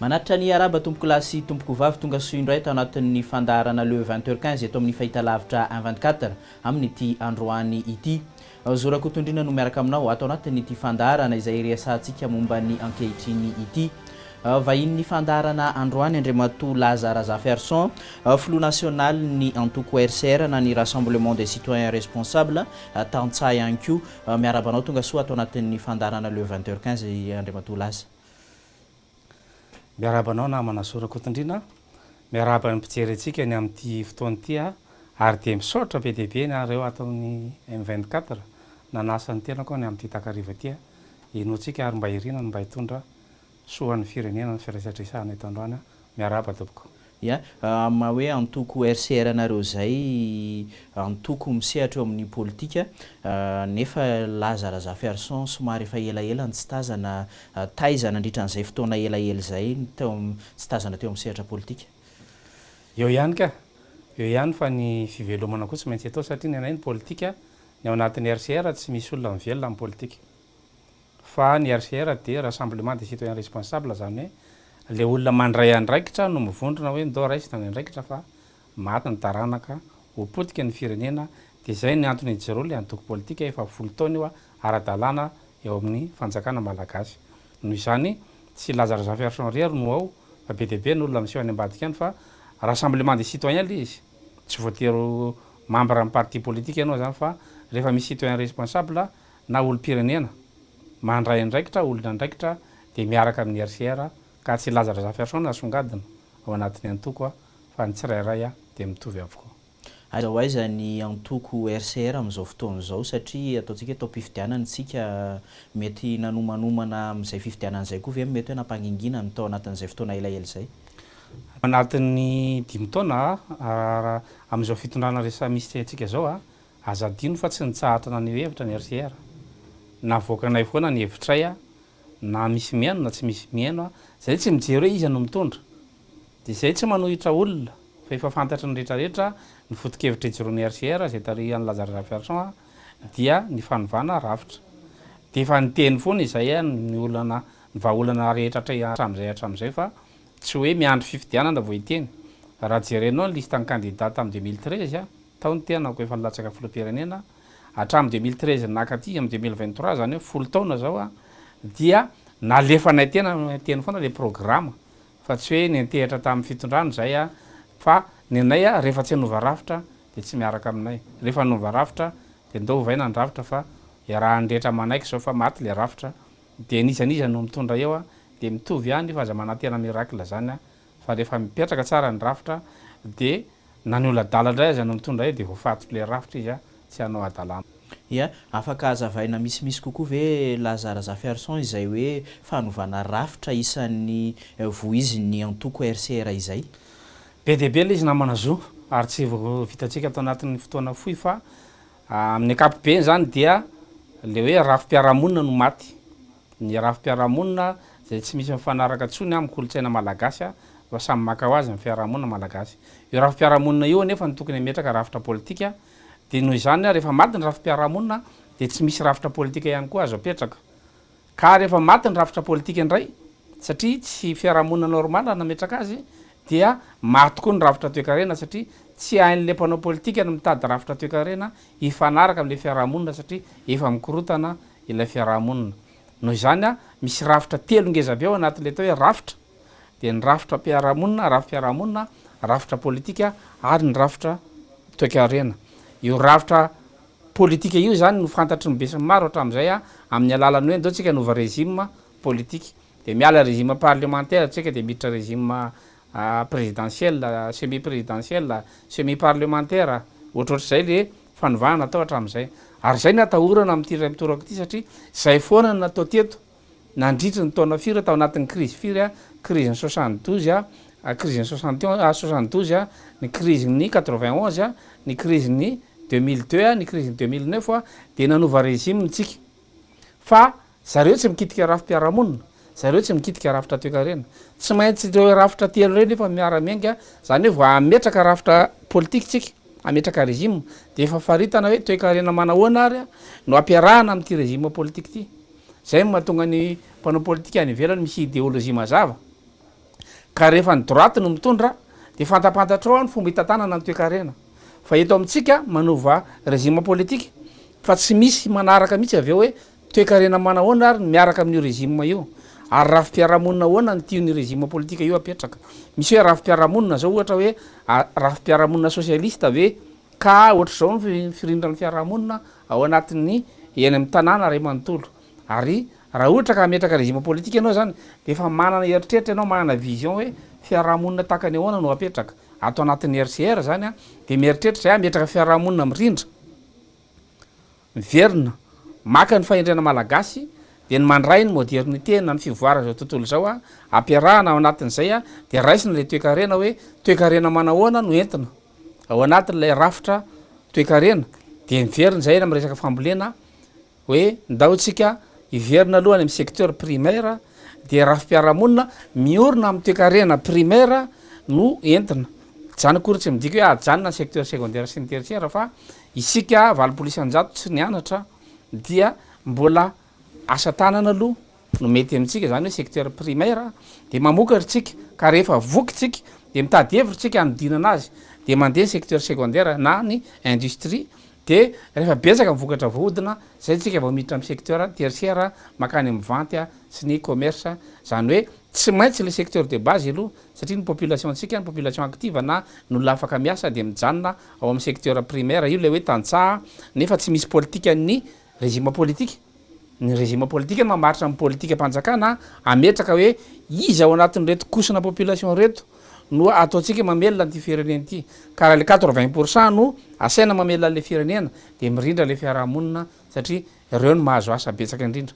Manatitra ny araba tompoko lasy tompoko vavy tonga soindray tao anatin'ny fandaharana le 20h15 eto amin'ny fahita lavitra 124 amin'ity androany ity. Zorakotondrina no miaraka aminao ato anatin'ity fandaharana izay resahantsika momba ny ankehitriny ity. Vahin'ny fandaharana androany Andriamatoa Lazara Zaferson, flou national ny antoko RCR na ny Rassemblement des citoyens responsables tantsay ihany koa miarabanao tonga soa ato anatin'ny fandaharana le 20h15 Andriamatoa Laza. Miarabanao namana Zorakotondrina, miaraba ny mpijery antsika ny amin'ity fotoana ity ary dia misaotra be dia be nareo ataon'ny M24 nanasa ny tenako ny amin'ity takariva ity inoantsika ary mba irina mba hitondra soan'ny firenena ny firaisan-dresahana eto androany miaraba tompoko. Ya, hoe antoko RCR nareo zay antoko misehatra eo amin'ny politika nefa Lazara Zaferson somary efa elaela tsy tazana taizana nandritra an'izay fotoana elaela zay teo tsy tazana teo amin'ny sehatra politika. Eo ihany ka, eo ihany fa ny fivelomana koa tsy maintsy atao satria ny anay ny politika ny ao anatin'ny RCR tsy misy olona mivelona amin'ny politika. Fa ny RCR dia Rassemblement des citoyens responsables zany hoe le olona mandray andraikitra no mivondrona hoe ndao raisina ny andraikitra fa maty ny taranaka hopotika ny firenena dia izay ny antony hijereo le antoko politika efa 10 taona io ara-dalàna eo amin'ny fanjakana malagasy. Noho izany tsy Lazara Zaferson rery no ao fa be dia be ny olona miseho any ambadika any fa Rassemblement des citoyens le izy tsy voatery membre amin'ny parti politique ianao zany fa rehefa misy citoyen responsable na olom-pirenena mandray andraikitra olona andraikitra dia miaraka amin'ny RCR ka tsy Lazara Zaferson nasongadina ao anatin'ny antoko fa ny tsirairay dia mitovy avokoa. Azo aiza ny antoko RCR amin'izao fotoana izao satria ataontsika tao am-pifidianana isika mety nanomanomana amin'izay fifidianana izay koa ve mety hoe nampangingina tao anatin'izay fotoana elaela izay. Anatin'ny 5 taona amin'izao fitondrana rehetra misy antsika zao azadino fa tsy nitsahatra ny hevitra ny RCR. Navoakanay foana ny hevitray na misy miaino na tsy misy miaino zay tsy mijery hoe iza no mitondra. Dia izay tsy manohitra olona fa efa fantatra ny rehetrarehetra ny foto-kevitra hijeroan'ny RCR izay tarihan'ny Lazara Zaferson dia ny fanovana rafitra. Dia efa niteny foana izay ny olana ny vahaolana rehetra hatramin'izay fa tsy hoe miandry fifidianana vao hiteny. Raha jerenao ny lista ny kandidata amin'ny 2013 taony tenako efa nilatsaka filoham-pirenena hatramin'ny 2013 nakaty amin'ny 2023 zany hoe 10 taona zao dia nalefanay teny foana le programma fa tsy hoe nentehitra tamin'ny fitondrana zay fa ny anay rehefa tsy hanova rafitra dia tsy miaraka aminay. Rehefa hanova rafitra dia ndao hovaina ny rafitra fa raha andrehetra manaiky zao fa maty le rafitra dia nizaniza no mitondra eo dia mitovy ihany fa aza manantena miracle zany fa rehefa mipetraka tsara ny rafitra dia na ny olon-dala indray aza no mitondra eo dia voafato le rafitra izy tsy hanao adalana. Ya, afaka azavaina misimisy kokoa ve Lazara Zaferson izay hoe fanovana rafitra isan'ny voiziny antoko RCR izay. Be dia be le izy namana zo ary tsy vitantsika atao anatin'ny fotoana fohy fa amin'ny ankapobeny zany dia le hoe rafim-piarahamonina no maty. Ny rafim-piarahamonina izay tsy misy mifanaraka tsony amin'ny kolotsaina malagasy fa samy maka ho azy ny fiarahamonina malagasy. Io rafim-piarahamonina io nefa ny tokony hametraka rafitra politika dia noho izany rehefa maty ny rafim-piarahamonina dia tsy misy rafitra politika ihany koa azo apetraka. Ka rehefa maty ny rafitra politika indray satria tsy fiarahamonina normal nametraka azy dia maty koa ny rafitra toe-karena satria tsy hain'le mpanao politika no mitady rafitra toe-karena hifanaraka amin'ilay fiarahamonina satria efa mikorotana ilay fiarahamonina. Noho izany misy rafitra 3 ngeza be ao anatin'ilay atao hoe rafitra dia ny rafitra fiarahamonina, rafim-piarahamonina, rafitra politika ary ny rafitra toe-karena. Io rafitra politika io zany no fantatry ny besiny maro hatramin'izay amin'ny alalany hoe ndao tsika nova régime politika dia miala régime parlementaire tsika dia miditra régime présidentiel, semi présidentiel, semi parlementaire ohatrohatr'izay le fanovana natao hatramin'izay. Ary izay natahorana amin'ity ray mitoraka ity satria izay foana natao teto nandritry ny taona firy tao anatin'ny crise firy crise ny 72 crise ny 72 ny crise ny 91 ny crise ny 2002 ny crise ny 2009 dia nanova régime tsika fa zareo tsy mikitika rafim-piarahamonina, zareo tsy mikitika rafitra toekarena, tsy maintsy reo rafitra telo reny efa miara-miainga, zany hoe vo ametraka rafitra politika tsika, ametraka rezima de efa faritana hoe toekarena manahoana ary no ampiarahana am'ty rezima politika ty. Zay mahatonga ny mpanao politika any ivelany misy idéologie mazava. Ka rehefa ny droite no mitondra de fantapantatrao ny fomba hitantanana ny toekarena. Fa eto amintsika manova rezima politika fa tsy misy manaraka mihitsy aveo hoe toekarena manahoana ary miaraka amin'io rezima io. Ary rafim-piarahamonina ahoana ny tian'ny rezima politika io apetraka. Misy hoe rafim-piarahamonina zao ohatra hoe rafim-piarahamonina sosialista ve ka ohatra zao ny firindran'ny fiarahamonina ao anatin'ny eny amin'ny tanàna ray manontolo. Ary raha ohatra ka ametraka rezima politika ianao zany de efa manana eritreritra ianao, manana vision hoe fiarahamonina takany ahoana no apetraka ato anatin'ny RCR zany de mieritreritra zay ametraka fiarahamonina mirindra miverina maka ny fahendrena malagasy de ny mandray ny modernité na ny fivoara zao tontolo zao ampiarahana ao anatin'izay de raisina le toekarena hoe toekarena manahoana no entina ao anatin'lay rafitra toekarena de miverina zay amy resaka fambolena hoe ndaotsika iverina aloha any amy secteur primaire de rafim-piarahamonina miorina amy toekarena primaire no entina. Zany akory tsy midika hoe ajanona ny secteur secondaire sy ny tertiaire fa isika valopolo isanjato tsy nianatra dia mbola asa tanana aloha no mety amintsika zany hoe secteur primaire de mamokatra tsika ka rehefa voky tsika de mitady hevitra tsika anodinana azy de mandeha secteur secondaire na ny industrie de rehefa betsaka mivokatra vohodina zay tsika vao miditra amy secteur tertiaire makany amy vente sy ny commerce. Zany hoe tsy maintsy le secteur de base aloha satria ny population antsika ny population active na nolo afaka miasa de mijanona ao amy secteur primaire io le hoe tantsaha nefa tsy misy politika ny rezima politika. Ny rezima politika mamaritra amy politika mpanjakana ametraka hoe izy ao anatin'reto kosina population reto no ataotsika mamelona ty firenena ty. Ka raha le 80% no asaina mamelona le firenena de mirindra le fiarahamonina satria ireo no mahazo asa betsaka indrindra.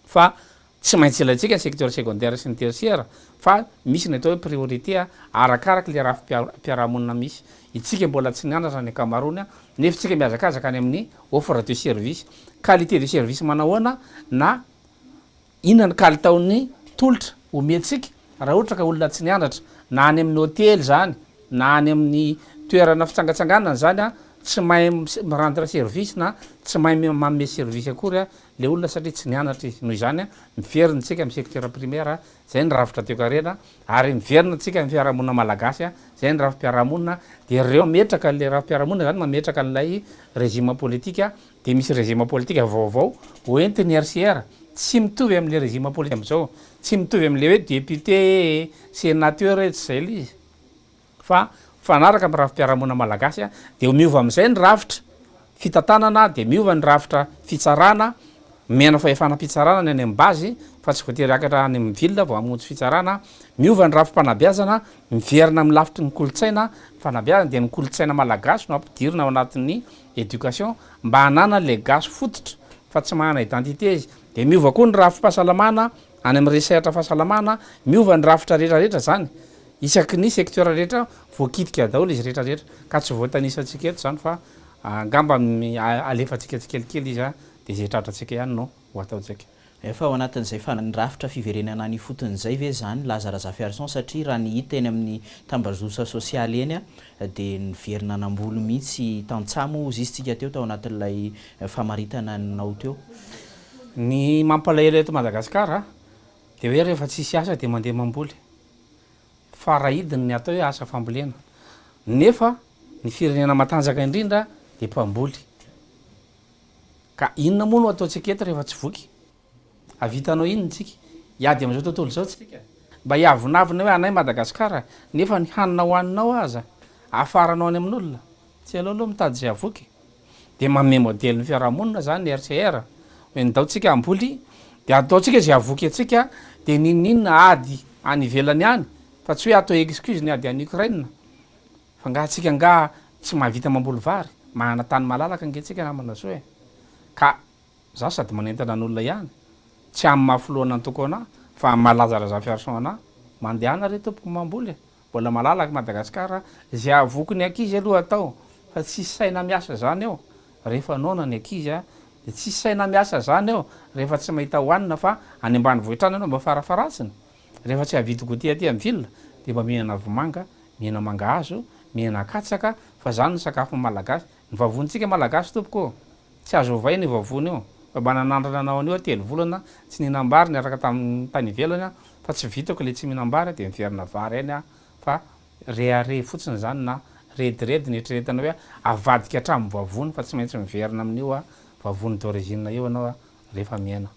Fa tsy maintsy ilaitsika ny secteur secondaire sy ny tertiaire fa misy ny atao hoe priorité arakaraky le rafim-piarahamonina misy. Itsika mbola tsy nianatra ny ankamaroany nefa tsika miazakazaka any amin'ny offre de service, qualité de service manahoana na inona ny kalitaon'ny tolotra omentsika raha ohatra ka olona tsy nianatra na any amin'ny hôtely zany na any amin'ny toerana fitsangatsanganana zany tsy mahay mirendre service na tsy mahay manome service akory le olona satria tsy nianatra izy. Noho izany miverina tsika amy secteur primaire zay ny rafitra toekarena ary miverina tsika amy fiarahamonina malagasy zay ny rafim-piarahamonina de reo metraka le rafim-piarahamonina zany mametraka an'lay rezima politika de misy rezima politika vaovao hoentin'ny RCR tsy mitovy am'le rezima politika am'zao, tsy mitovy am'le hoe député sénateur tsy zay le izy fa fanaraka amy rafim-piarahamonina malagasy de miova am'izay ny rafitra fitantanana de miova ny rafitra fitsarana mena fahefanam-pitsarana ny any amy base fa tsy voatery akatra any amy ville vao hamonjy fitsarana. Miova ny rafim-panabeazana miverina amy lafitry ny kolotsaina fanabeazana de ny kolotsaina malagasy no ampidirina ao anatin'ny éducation mba hanana le gasy fototra fa tsy manana identité izy. De miova koa ny rafim-pahasalamana any amy recherche fahasalamana, miova ny rafitra rehetrarehetra zany isaky ny secteur rehetra voakitika daholo izy rehetrarehetra ka tsy voatanisantsika eto zany fa angamba alefatsika tsikelikely izy de zay tratratsika ihany no ho ataotsika. Efa ao anatin'izay fanany rafitra fiverenana ny foton'izay ve zany Lazara Zafiarson satria raha ny hita eny amin'ny tambazotra sosialy eny de niverina anam-bolo mihitsy tantsamo izy tsika teo tao anatin'ilay famaritana nao teo. Ny mampalahelo eto Madagasikara de hoe rehefa tsisy asa de mandeha mamboly fa rahidiny ny atao hoe asa fambolena nefa ny firenena matanjaka indrindra de mpamboly. Ka inona moa no ataotsika eto rehefa tsy voky? Avitanao inona tsika? Iady am'izao tontolo zao tsika mba hiavonavina hoe anay Madagasikara nefa ny hanina hoaninao aza afaranao any amin'olona tsy aleo aloha mitady zay avoky. De manome modèle ny fiarahamonina zany ny RCR hoe ndaotsika amboly de ataotsika zay avoky atsika de ninina ady any ivelany any fa tsy hoe atao excuse ny ady any Ukraine fa ngatsika nga tsy mahavita mamboly vary mahana tany malalaka ngetsika namana so e. Ka za sady manentana n'olona ihany tsy amy mahafiloana ny toko ana fa Lazara Zafiarson ana mandehana re tompoko mamboly mbola malalaka Madagasikara zay avoky ny ankizy aloha atao fa tsy saina miasa zany eo rehefa naona ny ankizy de tsisy saina miasa zany eo rehefa tsy mahita hoanina fa any ambany vohitrano anao mba farafaratsiny rehefa tsy havity goty aty amin'ny vilona de mba mihana vomanga mihana mangahazo mihana katsaka fa zany ny sakafo malagasy ny vavonitsika malagasy tompoko tsy azo ovay ny vavony io fa mba nanandrana anao an'io telo volana tsy nihinam-bary niaraka tamin'ny tany ivelany a fa tsy vitako le tsy mihinam-bary de miverina vary any a fa rehare fotsiny zany na rediredy nietreretanao hoe avadika hatramin'ny vavony fa tsy maintsy miverina amin'io a vavony d'origine io anao a rehefa miaina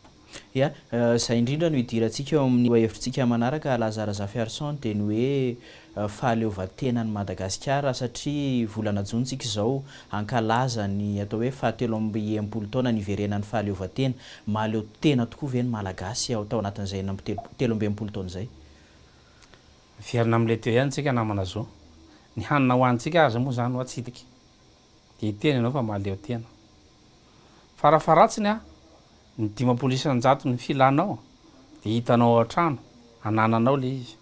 ia zay indrindra no hidirantsika eo amin'ny hevitrsika manaraka Lazare Zafiarson de ny hoe fahaleovantenan'ny Madagasikara satria volana jontsika izao ankalaza ny atao hoe fahatelo amby enimpolo taona niverenan'ny fahaleovantena mahaleo tena tokoa ve ny malagasy ao tao anatin'izay telo amby enimpolo taona zay verina am'le teo ihany tsika namana zao ny hanina hoanitsika aza moa zany ho atsitiky de tena ianao fa mahaleo tena farafaratsiny a ny 500 ny filanao de hitanao an-trano anananao le izy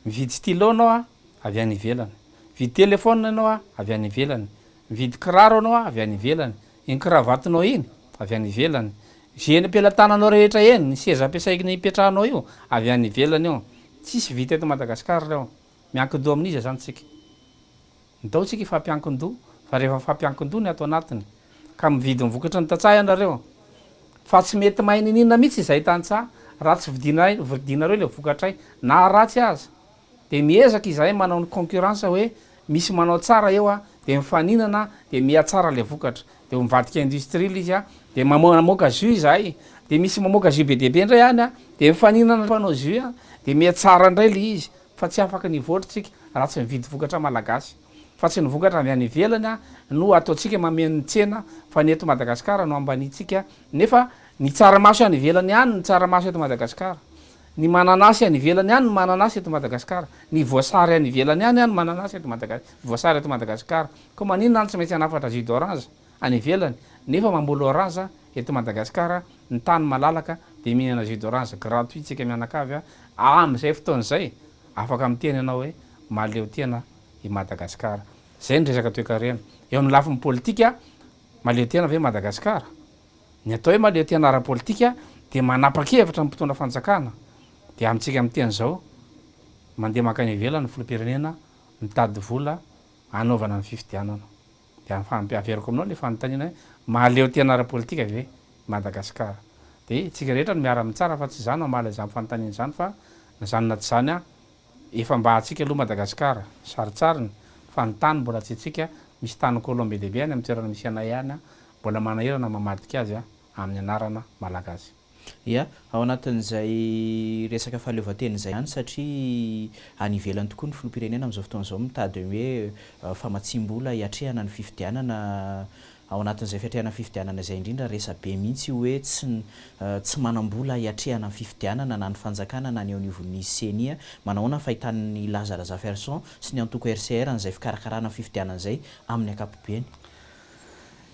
mividy stylo anao a avy any ivelany mividy telefôna anao a avy any ivelany mividy kiraro anao a avy any ivelany iny kravatinao iny avy any ivelany zeny ampelantananao rehetra eny ny seza ampiasaiky ny ipetrahanao io avy any ivelany io tsisy vita eto Madagasikara reo miankin-doha amin'izy zany tsika ndao tsika ifampiankin-doha fa rehefa fampiankin-doha ny atao anatiny ka mividy mivokatra ny tatsahy anareo fa tsy mety mahay ninina mihitsy izay tantsaha raha tsy vidinareo le vokatray na ratsy aza de miezaka izahay manao ny concurrence hoe misy manao tsara eo a de mifaninana de miatsara le vokatra de mivadika industrie izy a de mamoaka jus izahay de misy mamoaka jus be deaibe indray any a de mifaninana mpanao jus a de miatsara indray le izy fa tsy afaka nivoatritsika raha tsy mividy vokatra malagasy fa tsy nivokatra avy any ivelany a no ataotsika mameny tsena fa ny eto Madagasikara no ambanitsika nefa ny tsaramaso any ivelany any ny tsaramaso eto Madagasikara ny mananasy any ivelany any ny mananasy eto Madagasikara ny voasary any ivelany any any mananasy eto Madagasikara voasary eto Madagasikara ko maninona any tsy maintsy anafatra jus d'orange any ivelany nefa mamboly orange eto Madagasikara ny tany malalaka de mihinana jus d'orange gratuit tsika mianakavy a am'izay fotoan'izay afaka miteny ianao hoe mahaleo tena i Madagasikara zay ny resaka toe-karena eo amin'ny lafiny politika mahaleo tena ve Madagasikara ny atao hoe mahaleo tena ara-politika de manapa-kevitra amin'ny mpitondra fanjakana de amintsika am'teny zao mandeha makany ivelany filoham-pirenena mitady vola anaovana ny fifidianana de averiko aminao le fanontaniana hoe mahaleo tena ara-politika ve Madagasikara de tsika rehetra no miara mitsara fa tsy zany mamaly zany fanontaniana zany fa zany na tsy zany a efa mba atsika aloha Madagasikara saritsariny fa ny tany mbola tsy tsika misy tany Colombe de be any amin'ny toerana misy anay ihany a mbola manahirana mamadika azy a amin'ny anarana malagasy ia ao anatin'izay resaka fahaleovantena zay ihany satria any ivelany tokoa ny filoham-pirenena amin'izao fotoana izao mitady hoe famatsim-bola hiatrehana ny fifidianana ao anatin'izay fiatrehana fifidianana zay indrindra resa be mihitsy hoe tsy manam-bola hiatrehana ny fifidianana na ny fanjakana na ny eo anivon'ny CENI manahoana fahitan'ny Lazare Zafiarson sy ny antoko RCR n'izay fikarakarana ny fifidianana zay amin'ny ankapobeny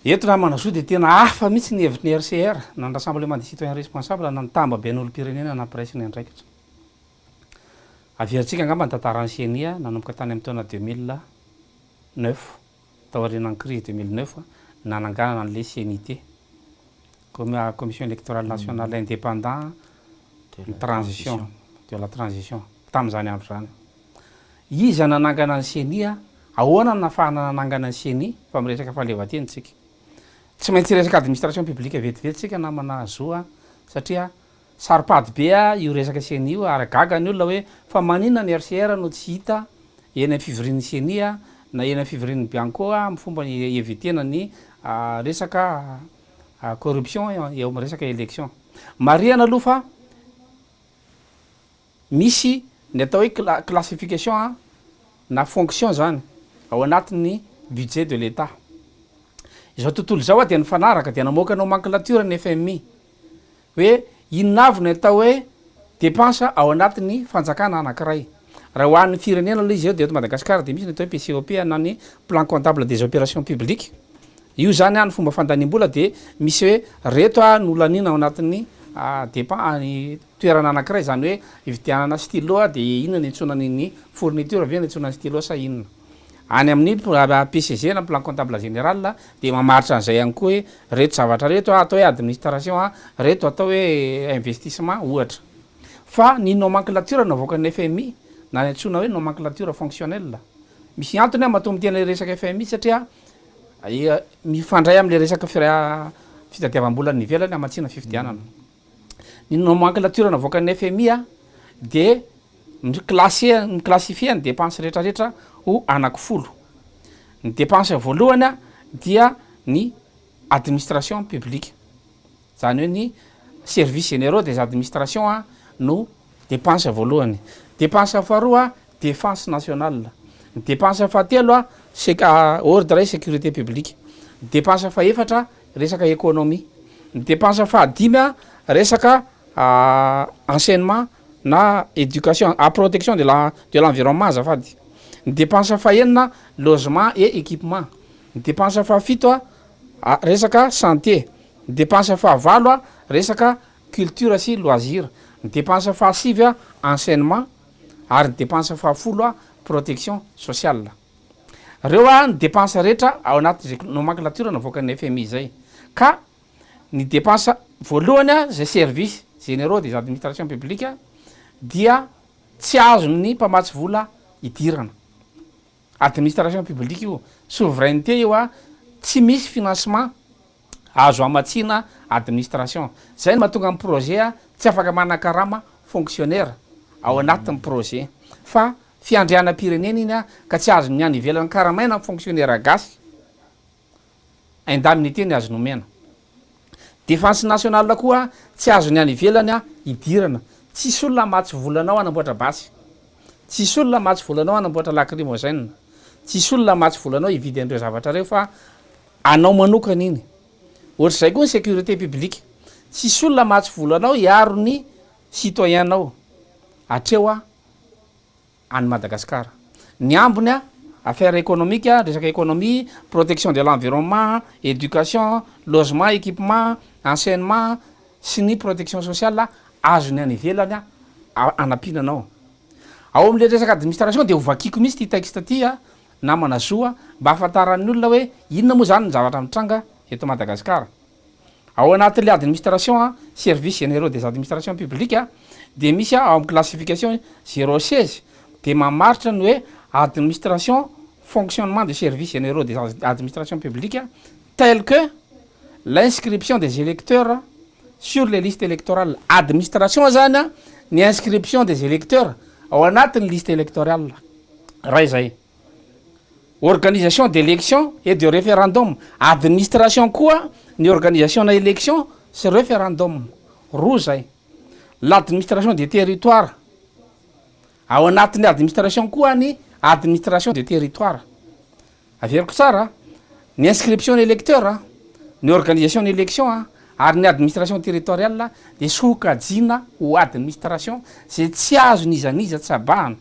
eto na manazo de tena afa mihitsy ny hevitry ny RCR na ny rassemblement des citoyens responsables na ny tamba be n'olo-pirenena na presse ny andraikitra averatsika angamba ny tantaran'ny CENI nanomboka tany amin'ny taona 2009 tao aorianan'ny crise 2009 nananganana an'le CNIT commission électorale nationale indépendant transition de la transition tam'izany andro zany izy nanangana ny CENI ahoana ny nafahana nanangana ny CENI fa miresaka fahaleovantena tsika tsy maintsy resaka administration publique vetivety namana zo satria saripady be io resaka CENI io ary gaga ny olona hoe fa manina ny RCR no tsy hita eny amin'ny fivorian'ny CENI na eny amin'ny fivorian'ny Bianco amin'ny fomba ny evetena ny resaka corruption eo amin'ny resaka élection mariana aloha fa misy ny atao hoe classification na fonction zany ao anatin'ny budget de l'État izao tontolo zao de nifanaraka de namoaka anao manculature ny FMI hoe inona avy ny atao hoe dépense ao anatin'ny fanjakana anankiray raha hoan'ny firenena aloha izy eo de eto Madagasikara de misy ny atao hoe PCOP na ny plan comptable des opérations publiques io zany ny fomba fandanim-bola de misy hoe reto ny olanina ao anatin'ny ny toerana anankiray zany hoe ividianana stylo de inona ny antsonany ny fourniture ve ny antsonany stylo sa inona any amin'ny PCG na plan comptable général de mamaritra an'izay ihany koa hoe reto zavatra reto atao hoe administration reto atao hoe investissement ohatra fa ny nomenclature navoakan'ny FMI na ny antsona hoe nomenclature fonctionnelle misy antony a mahatonga tena resaka FMI satria mifandray am'le resaka fitadiavam-bola ny ivelany amatsina fifidianana ny nomenclature navoakan'ny FMI de classifie ny dépense rehetrarehetra ho anankifolo ny dépense voalohany dia ny administration publique zany hoe ny services généraux des administrations no dépense voalohany dépense faharoa défense nationale ny dépense fahatelo ordre et sécurité publique dépense fahaefatra resaka économie ny dépense fahadimy resaka enseignement na éducation à protection de l'environnement azafady ny dépense fahaenina logement et équipement ny dépense fahafito resaka santé ny dépense fahavalo resaka culture sy loisir ny dépense fahasivy enseignement ary ny dépense fahafolo protection sociale reo ny dépense rehetra ao anaty nomenclature navoakan'ny FMI zay ka ny dépense voalohany zay services généraux des administrations publiques dia tsy azony mpamatsy vola idirana administration publique io souveraineté io tsy misy financement azo amatsina administration zay ny mahatonga amin'ny projet tsy afaka manakarama fonctionnaire ao anatin'ny projet fa fiandrianam-pirenena iny ka tsy azo ny any ivelany karamaina amin'ny fonctionnaire gasy indemnité ny azo nomena défense nationale koa tsy azo ny any ivelany idirana tsisy olona matsy volanao anamboatra basy tsisy olona matsy volanao anamboatra lacrymogène tsisy olona matsy volanao ividy an'ireo zavatra reo fa anao manokana iny ohatr'izay koa ny sécurité publique tsisy olona matsy volanao hiaro ny citoyennao atreo any Madagasikara ny ambony affaire économique resaka économie protection de l'environnement éducation logement équipement enseignement sy ny protection sociale azo ny any ivelany anampinanao ao am'le resaka administration de ovakiko misy ty texte ty namana zoa mba ahafantaran'ny olona hoe inona moa zany ny zavatra mitranga eto Madagasikara ao anatin'le administration services généraux des administrations publiques de misy ao amin'ny classification 016 de mamaritra ny hoe administration fonctionnement des services généraux des administrations publiques tel que l'inscription des électeurs sur les listes électorales administration zany ny inscription des électeurs ao anatin'ny liste électorale ray zay organisation d'élection et de référendum administration koa ny organisation na élection sy référendum roa zay l'administration des territoires ao anatin'ny administration koa ny administration de territoire averiko tsara ny inscription électeur ny organisation d'élection ary ny administration territoriale de sokajina ho administration zay tsy azo nizaniza tsabahana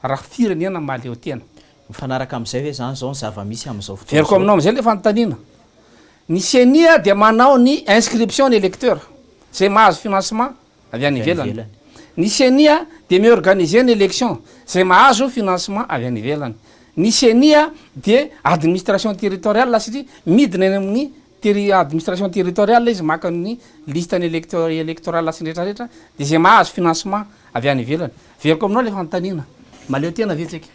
raha firenena maleo tena mifanaraka am'izay hoe zany zao ny zava-misy am'izao veriko aminao am'izay le fanontaniana ny senia de manao ny inscription électeur zay mahazo financement avy any ivelany ny senia de miorganiser ny élection zay mahazo financement avy any ivelany ny senia de administration territoriale satria midina eny amin'ny administration territoriale izy maka ny listany électorale sy rehetrarehetra de zay mahazo financement avy any ivelany veriko aminao le fanontaniana maleo tena vetsika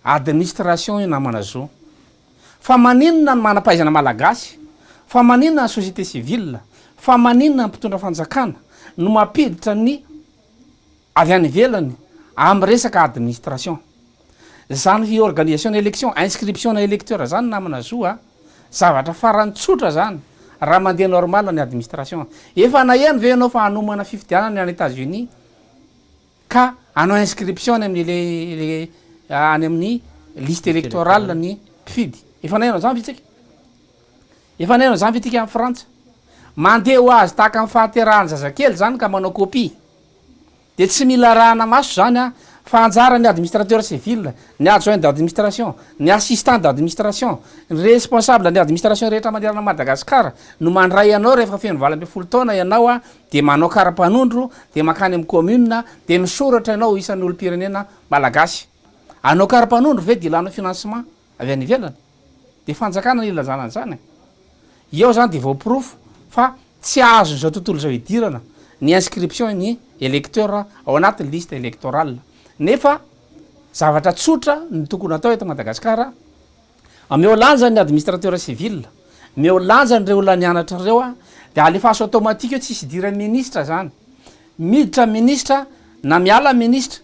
administration io namana zo fa maninona ny manampahaizana malagasy fa maninona ny société civile fa maninona ny mpitondra fanjakana no mampiditra ny avy any ivelany amy resaka administration zany organisation d'élection inscription na électeur zany namana zo zavatra farany tsotra zany raha mandeha normal ny administration efa naeno ve anao fa hanomana fifidianana any États-Unis ka anao inscription amin'ny any amin'ny liste électorale ny mpifidy efa naino zany vitsika efa naino zany vitika amin'ny Frantsa mandeha ho azy tahaka amin'ny fahaterahany zazakely zany ka manao copie de tsy mila rahana maso zany fa anjara ny administrateur civil ny adjoint d'administration ny assistant d'administration ny responsable ny administration rehetra manderana Madagasikara no mandray anao rehefa feno 20 taona ianao de manao karapanondro de makany amin'ny commune de misoratra ianao isan'ny olo-pirenena malagasy anao karapanondro ve de ilanao financement avy any ivelany de fanjakana ny ilazana an'zany eo zany de voapirofo fa tsy azo zao tontolo zao idirana ny inscription ny électeur ao anatin'ny liste électorale nefa zavatra tsotra ny tokony atao eto Madagasikara ameo lanja ny administrateur civil meo lanja nyreo olona nianatra reo a de alefaso automatique eo tsisy idiran'ny ministre zany miditra ministre na miala ministre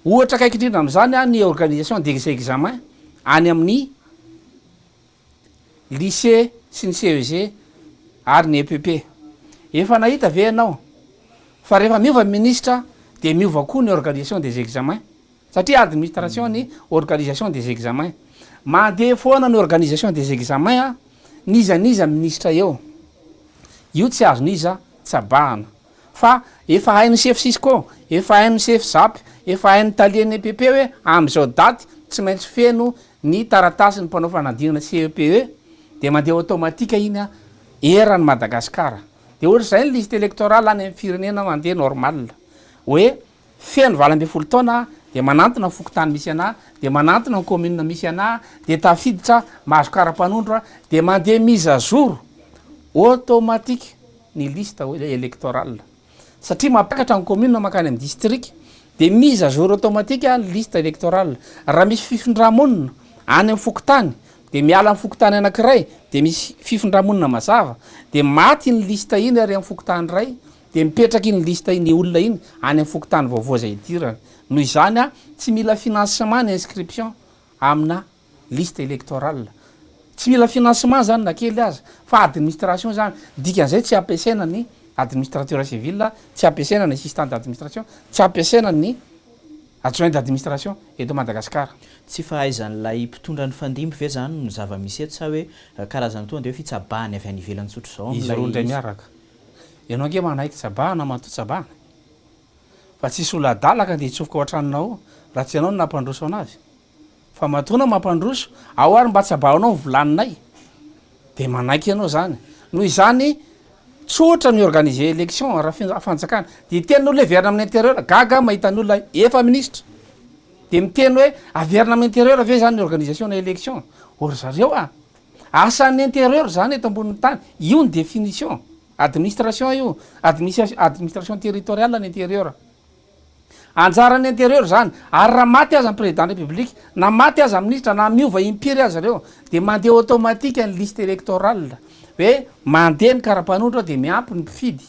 ohatra kaiky indrindra am'zany a ny organisation des examens any amin'ny lycée sy ny CEG ary ny EPP efa nahita ve anao fa rehefa miova ministre de miova koa ny organisation des examens satria administration ny organisation des examens mandeha foana ny organisation des examens a nizaniza ministre eo io tsy azo niza tsabahana fa efa hain'ny chef Cisco efa hain'ny chef Zap efa hain'ny talien'ny EPP hoe am'izao daty tsy maintsy feno ny taratasy ny mpanao fanadinana CEPE de mandeha automatika iny a eran'ny Madagasikara de ohatra zay ny liste électorale any amin'ny firenena mandeha normal hoe feno 20 taona de manantona ny fokotany misy ana de manantona ny commune misy ana de tafiditra mahazo karapanondro de mandeha mise à jour automatique ny liste électorale satria mampiakatra ny commune makany amin'ny district de mise à jour automatique ny liste électorale raha misy fifindramonina any amin'ny fokotany de miala amin'ny fokotany anankiray de misy fifindramonina mazava de maty ny liste iny ary amin'ny fokotany ray de mipetraky iny liste iny olona iny any amin'ny fokotany vaovao zay idirana noho izany a tsy mila financement ny inscription amina liste électorale tsy mila financement zany na kely aza fa administration zany dikan'izay tsy ampiasaina ny administrateur civil tsy ampiasaina ny assistant d'administration tsy ampiasaina ny adjoint d'administration eto Madagasikara tsy fahaizan'lay mpitondra ny fandimby ve zany no zava-misy eto sa hoe karazana tonga de hoe fitsabahany avy any ivelany tsotro zao izy roa ndray miaraka ianao ange manaiky tsabahana manto tsabahana fa tsisy ola adalaka de hitsofoka ao an-tranonao raha tsy ianao no nampandroso anazy fa matoana mampandroso ao ary mba tsabahanao ny volaninay de manaiky ianao zany noho izany tsotra ny organiser élection raha fanjakana de tenin'olo everina amin'ny intérieur gaga mahitan'olona efa ministre de miteny hoe averina amin'ny intérieur ve zany ny organisation na élection or zareo a asan'ny intérieur zany eto ambonin'ny tany io ny définition administration io administration territoriale ny intérieur anjaran'ny intérieur zany ary raha maty aza ny président république na maty aza ministre na miova impiry aza reo de mandeha automatique ny liste électorale hoe mandeha ny karapanondro de miampy ny mpifidy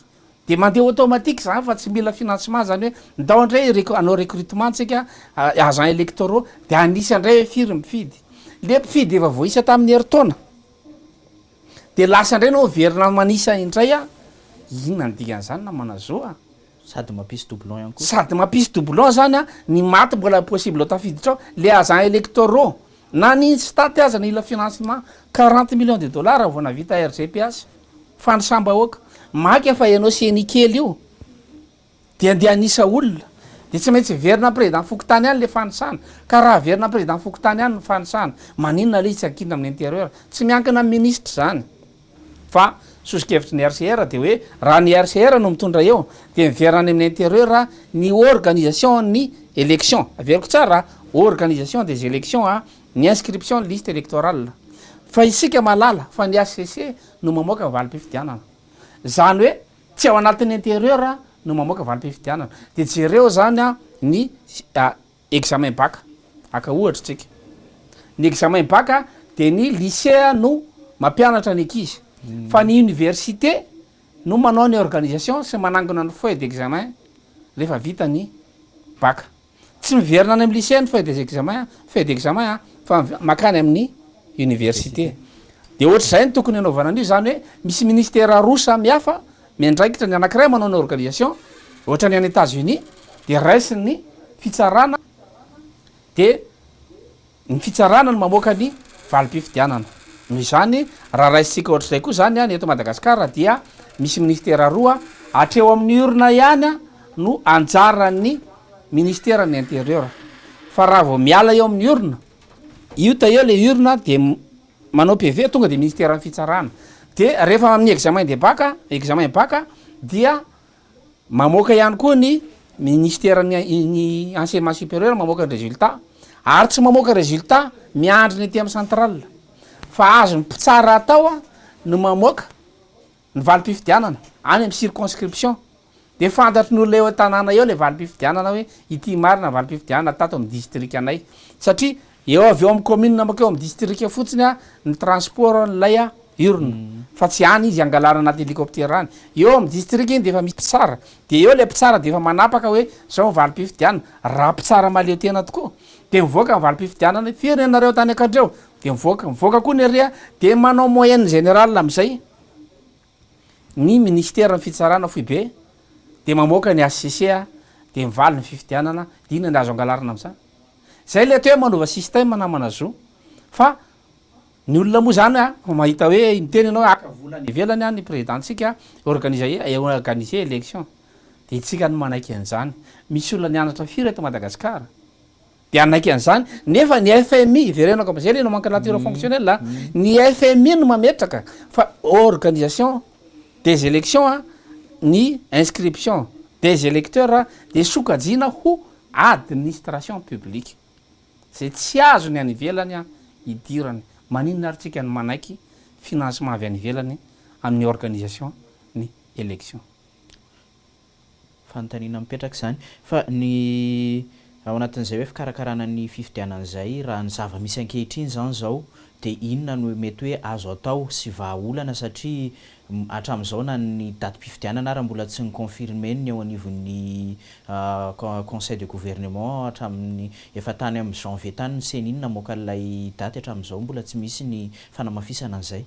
de mandeha automatique zany fa tsy mila financement zany hoe ndao indray anao recrutement tsika agent électoraux de anisy andray hoe firy mpifidy le mpifidy efa voisa tamin'ny heritaona de lasa indray nao verina manisa indray a inona ny dikan'izany na manazoa sady mampisy doublon ihany koa sady mampisy doublon zany a ny maty mbola possible ho tafiditra ao le agent électoraux na ny staty aza ny ila financement 40 millions de dollars vao navita RGPS fandrisambahoaka maky fa ianao seny kely io de andeha anisa olona de tsy maintsy verina président fokotany any le fanisana ka raha verina président fokotany any ny fanisana maninona le tsy akina amin'ny intérieur tsy miankina amin'ny ministre zany fa sosikevitry ny RCR de hoe raha ny RCR no mitondra eo de miverina any amin'ny intérieur ny organisation ny élection averiko tsara organisation des élections a ny inscription ny liste électorale fa isika malala fa ny ACC no mamoaka valim-pifidianana zany hoe tsy ao anatin'ny intérieur no mamoaka valim-pifidianana de jereo zany a ny examen bac aka ohatra tsika ny examen bac de ny lycée no mampianatra ny ankizy fa ny université no manao ny organisation sy manangona ny feuille d'examen rehefa vita ny bac tsy miverina any amin'ny lycée ny feuille d'examen fa makany amin'ny université de ohatra zay ny tokony anaovana an'io zany hoe misy ministère roa samy hafa miandraikitra ny anankiray manao ny organisation ohatra ny any États-Unis de raisiny ny fitsarana de ny fitsarana no mamoaka ny valim-pifidianana noho izany raha raisitsika ohatra zay koa zany a ny eto Madagasikara dia misy ministère roa atreo amin'ny urna ihany a no anjaran'ny ministère ny intérieur fa raha vao miala eo amin'ny urna io ta eo le urna de manao PV tonga de ministère ny fitsarana de rehefa amin'ny examen bac dia mamoaka ihany koa ny ministère ny enseignement supérieur mamoaka ny résultat ary tsy mamoaka résultat miandry ny aty amin'ny central fa azo ny mpitsara atao a no mamoaka ny valim-pifidianana any amin'ny circonscription de fantatry ny olona eo an-tanàna eo le valim-pifidianana hoe ity marina valim-pifidianana tato amin'ny district anay satria eo avy eo amin'ny commune makeo amin'ny district fotsiny a ny transport nylay a urne fa tsy any izy angalara anaty hélicoptère any eo amin'ny district iny de efa misy mpitsara de eo le mpitsara de efa manapaka hoe zao valim-pifidianana raha mpitsara maleo tena tokoa de mivoaka ny valim-pifidianana firenareo tany akandreo de mivoaka koa ny area de manao moyenne générale am'izay ny ministère ny fitsarana foy be de mamoaka ny ACC a de mivaly ny fifidianana de ina ny azo angalarina am'zany zay le atao hoe manova système namana zo fa ny olona moa zany a mahita hoe miteny anao aka volany ivelany a ny présidentsika organiser élection de tsika ny manaiky an'zany misy olona nianatra firy eto Madagasikara de anaiky an'zany nefa ny FMI verenako am'zay le nomenclature fonctionnelle ny FMI no mametraka fa organisation des élections a ny inscription des électeurs a de sokajina ho administration publique zay tsy azo ny any ivelany a idirany maninona ary tsika ny manaiky financement avy any ivelany amin'ny organisation ny élection fantanina mipetraka zany fa ny ao anatin'izay hoe fikarakarana ny fifidianan'izay raha ny zava-misy ankehitriny zany zao de inona no mety hoe azo atao sy vahaolana satria hatramin'izao na ny datim-pifidianana raha mbola tsy ny confirme ny eo anivon'ny conseil de gouvernement hatramin'ny efa tany amin'ny janvier tany ny seny inona moka lay daty hatramin'izao mbola tsy misy ny fanamafisana an'izay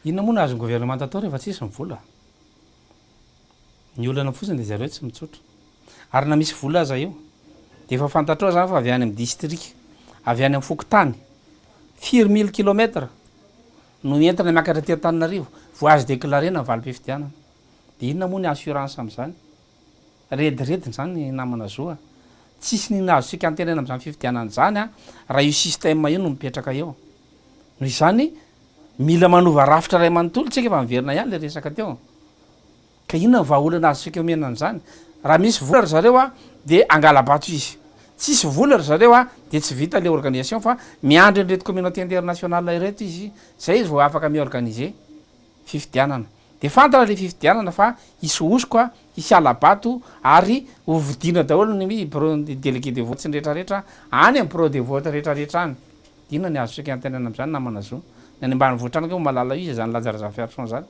inona moa na azony gouvernement atao rehefa tsisy mivola ny olana fotsiny de zareo tsy mitsotra ary na misy vola aza io de efa fantatrao zany fa avy any amin'ny district avy any amin'ny fokotany 4000 kilomètres no entina miakatra ty Antananarivo vo azo déclaré na valim-pifidianana de inona moa ny assurance am'zany redirediny zany namana zoa tsisy nina azo sika antenena am'zany fifidianana zany a raha io système io no mipetraka eo noho izany mila manova rafitra ray manontolo tsika efa miverina ihany le resaka teo ka inona ny vahaolana azo sika omenana zany raha misy vola ry zareo a de angala-bato izy tsisy vola ry zareo a de tsy vita le organisation fa miandry an'reto communauté internationale ireto izy zay izy vao afaka miorganiser fifidianana de fantatra le fifidianana fa isy osoko a isy ala-bato ary hovidina daholo ny délégué de vote sy ny rehetrarehetra any amin'ny bureau de vote rehetrarehetra any inona ny azo sika antenana am'zany namana zo ny any ambany voatrano ko malala izy zany lazarazafyarson zany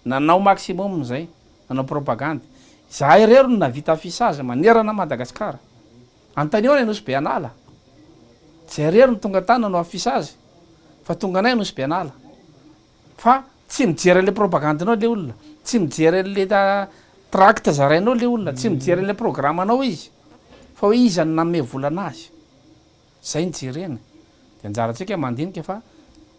nanao maximum zay nanao propagande zahay rero no navita afisage manerana Madagasikara antany eo ny nosy be anala zay rery ny tonga tany nanao afisage fa tonga anay nosy be anala fa tsy mijery le propagandinao le olona tsy mijery le tracte zarainao le olona tsy mijery le programme anao izy fa hoe izy any nanome volana azy zay nijerena de anjaratsika mandinika fa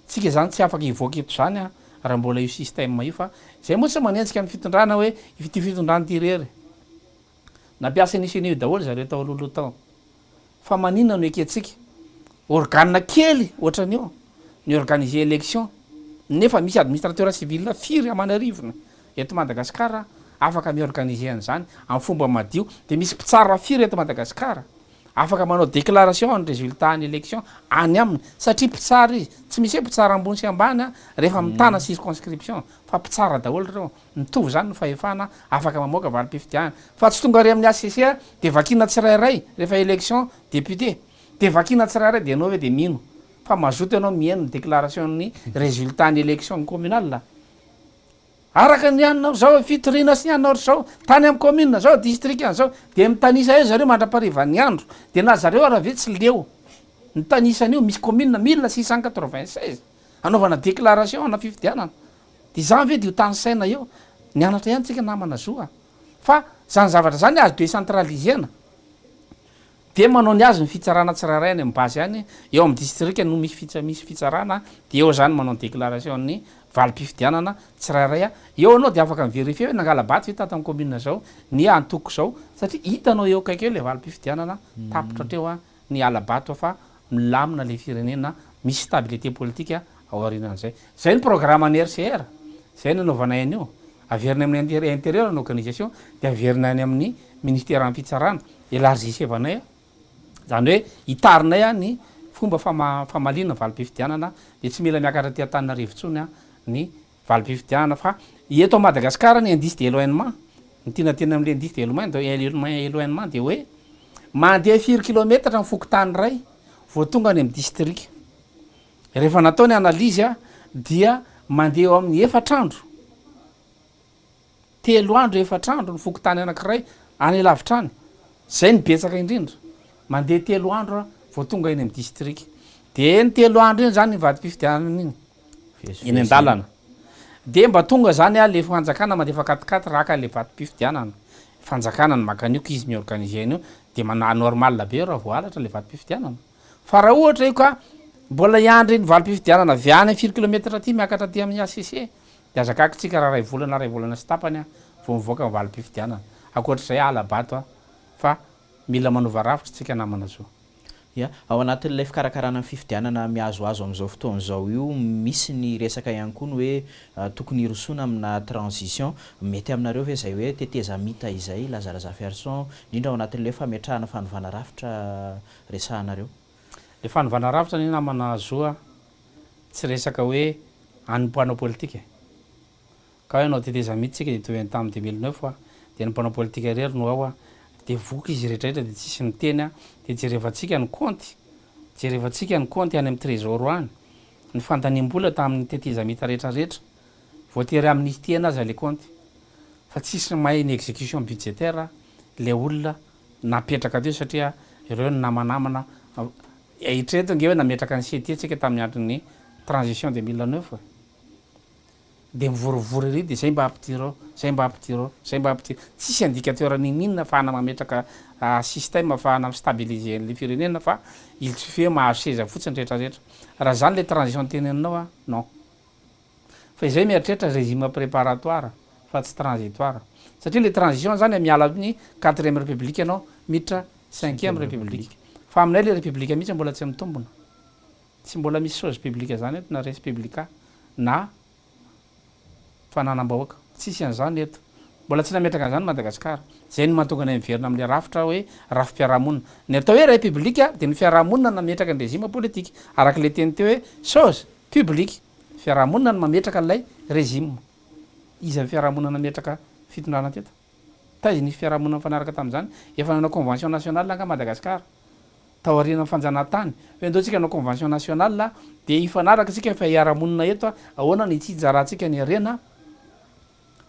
tsika zany tsy afaka hivoaka eto zany a raha mbola io système io fa zay moa tsy manentsika amin'ny fitondrana hoe ty fitondrany ty rery nampiasa niseny io daholo zareo tao alolo tao fa maninona no eketsika organe kely ohatran'io ny organiser élection nefa misy administrateur civil firy amanarivona eto Madagasikara afaka miorganiser an'zany amin'ny fomba madio de misy mpitsara firy eto Madagasikara afaka manao déclaration ny résultat ny élection any aminy satria mpitsara izy tsy misy hoe mpitsara ambony sy ambany a rehefa mitana circonscription fa mpitsara daholo reo mitovy zany no fahefana afaka mamoaka valim-pifidianana fa tsy tonga re amin'ny ACC a de vakina tsirairay rehefa élection député de vakina tsirairay de anao hoe de mino fa mazoto ianao mihaino ny déclaration ny résultat ny élection ny communal araka ny aninao zao fitorina sy ny anao zao tany amin'ny commune zao district zao de mitanisa eo zareo mandrapariva ny andro de na zareo raha ve tsy leo ny tanisan'io misy commune 1696 anaovana déclaration na fifidianana de zany ve de io tany saina eo nianatra ihany tsika namana zoa fa zany zavatra zany azo décentralisena de manao ny azy ny fitsarana tsirairay any amin'ny base any eo amin'ny district no misy fitsarana de eo zany manao déclaration ny valim-pifidianana tsirairay a eo anao de afaka mivérifie hoe nangala-bato ve tato amin'ny commune zao ny antoko zao satria hitanao eo kaiky eo le valim-pifidianana tapitra treo a ny ala-bato fa milamina le firenena misy stabilité politique aorinan'zay zay ny programme ny RCR zay nanaovana an'io averina amin'ny intérieur ny organisation de averina any amin'ny ministère amin'ny fitsarana élargissevanay zany hoe hitarinay a ny fomba famalina valim-pifidianana de tsy mila miakatra ty atanina rivotsony a ny valim-pifidianana fa eto Madagasikara ny indice de l'éloignement ny tinatena am'le indice de éloignement de hoe mandeha 4 kilometatra ny fokotany ray vao tonga any amy distrika rehefa natao ny analyzy a dia mandeha eo amin'ny 4 andro 3 andro 4 andro ny fokotany anankiray any lavitra any zay ny betsaka indrindra mandeha 3 andro vao tonga eny amy distrika de ny 3 andro iny zany ny vadim-pifidianana iny eny an-dalana de mba tonga zany a le fanjakana mandefa 4 raka le vatim-pifidianana fanjakana ny makanioka izy miorganize an'io de normal be raha voalatra le vatim-pifidianana fa raha ohatra io ka mbola iandry ny valim-pifidianana avy any 4 kilometatra ty miakatra ty amin'ny ACC de azakakytsika raha ray volana sy tapany a vao mivoaka valim-pifidianana akoatr'izay alabato a fa mila manova rafitra tsika namana zao ia ao anatin'ilay fikarakarana ny fifidianana miazoazo am'izao fotoana zao io misy ny resaka ihany koa ny hoe tokony hirosoana amina transition mety aminareo ve zay hoe teteza mita izay lazalaza fiarson indrindra ao anatin'le fametrahana fanovana rafitra resahanareo le fanovana rafitra ny namana zoa tsy resaka hoe anympoanao politika ka hoe anao teteza mita tsika de toy tamy 2009 a de nympoanao politika rery no ao a de voky izy rehetrarehetra de tsisy miteny a de jerevantsika ny compte jerevantsika ny compte any amy trésor any ny fantaniam-bola tamin'ny teteza mita rehetrarehetra voatery amin'izy ty anazy le compte fa tsisy mahay ny exécution budgétaire le olona napetraka teo satria ireo ny namanamana hitreto nge hoe nametraka ny CT tsika tamin'ny andron'ny transition 2009 de mivorivory ry de zay mba ampitiro tsisy indicateur ninina fahana mametraka système fahana stabiliser le firenena fa il suffit mahazo seza fotsiny rehetrarehetra raha zany le transition teneninao a non fa izay mieritreritra régime préparatoire fa tsy transitoire satria le transition zany miala ny 4e république anao miditra 5e république fa aminay le république mihitsy mbola tsy mitombona tsy mbola misy chose publique zany eto na res publica na fananam-bahoaka tsisy an'izany eto mbola tsy nametraka an'izany Madagasikara zay ny mahatonga ny miverina am'le rafitra hoe rafim-piarahamonina ny atao hoe république de ny fiarahamonina nametraka ny régime politique arak'le teny teo hoe chose publique fiarahamonina ny mametraka an'ilay régime izy amin'ny fiarahamonina nametraka fitondrana teto taizy nisy fiarahamonina mifanaraka tam'izany efa nanao convention nationale anga Madagasikara tao aoriana fanjanahantany hoe ndao tsika nanao convention nationale de ifanaraka tsika efa hiarahamonina eto ahoana ny tsijarantsika ny arena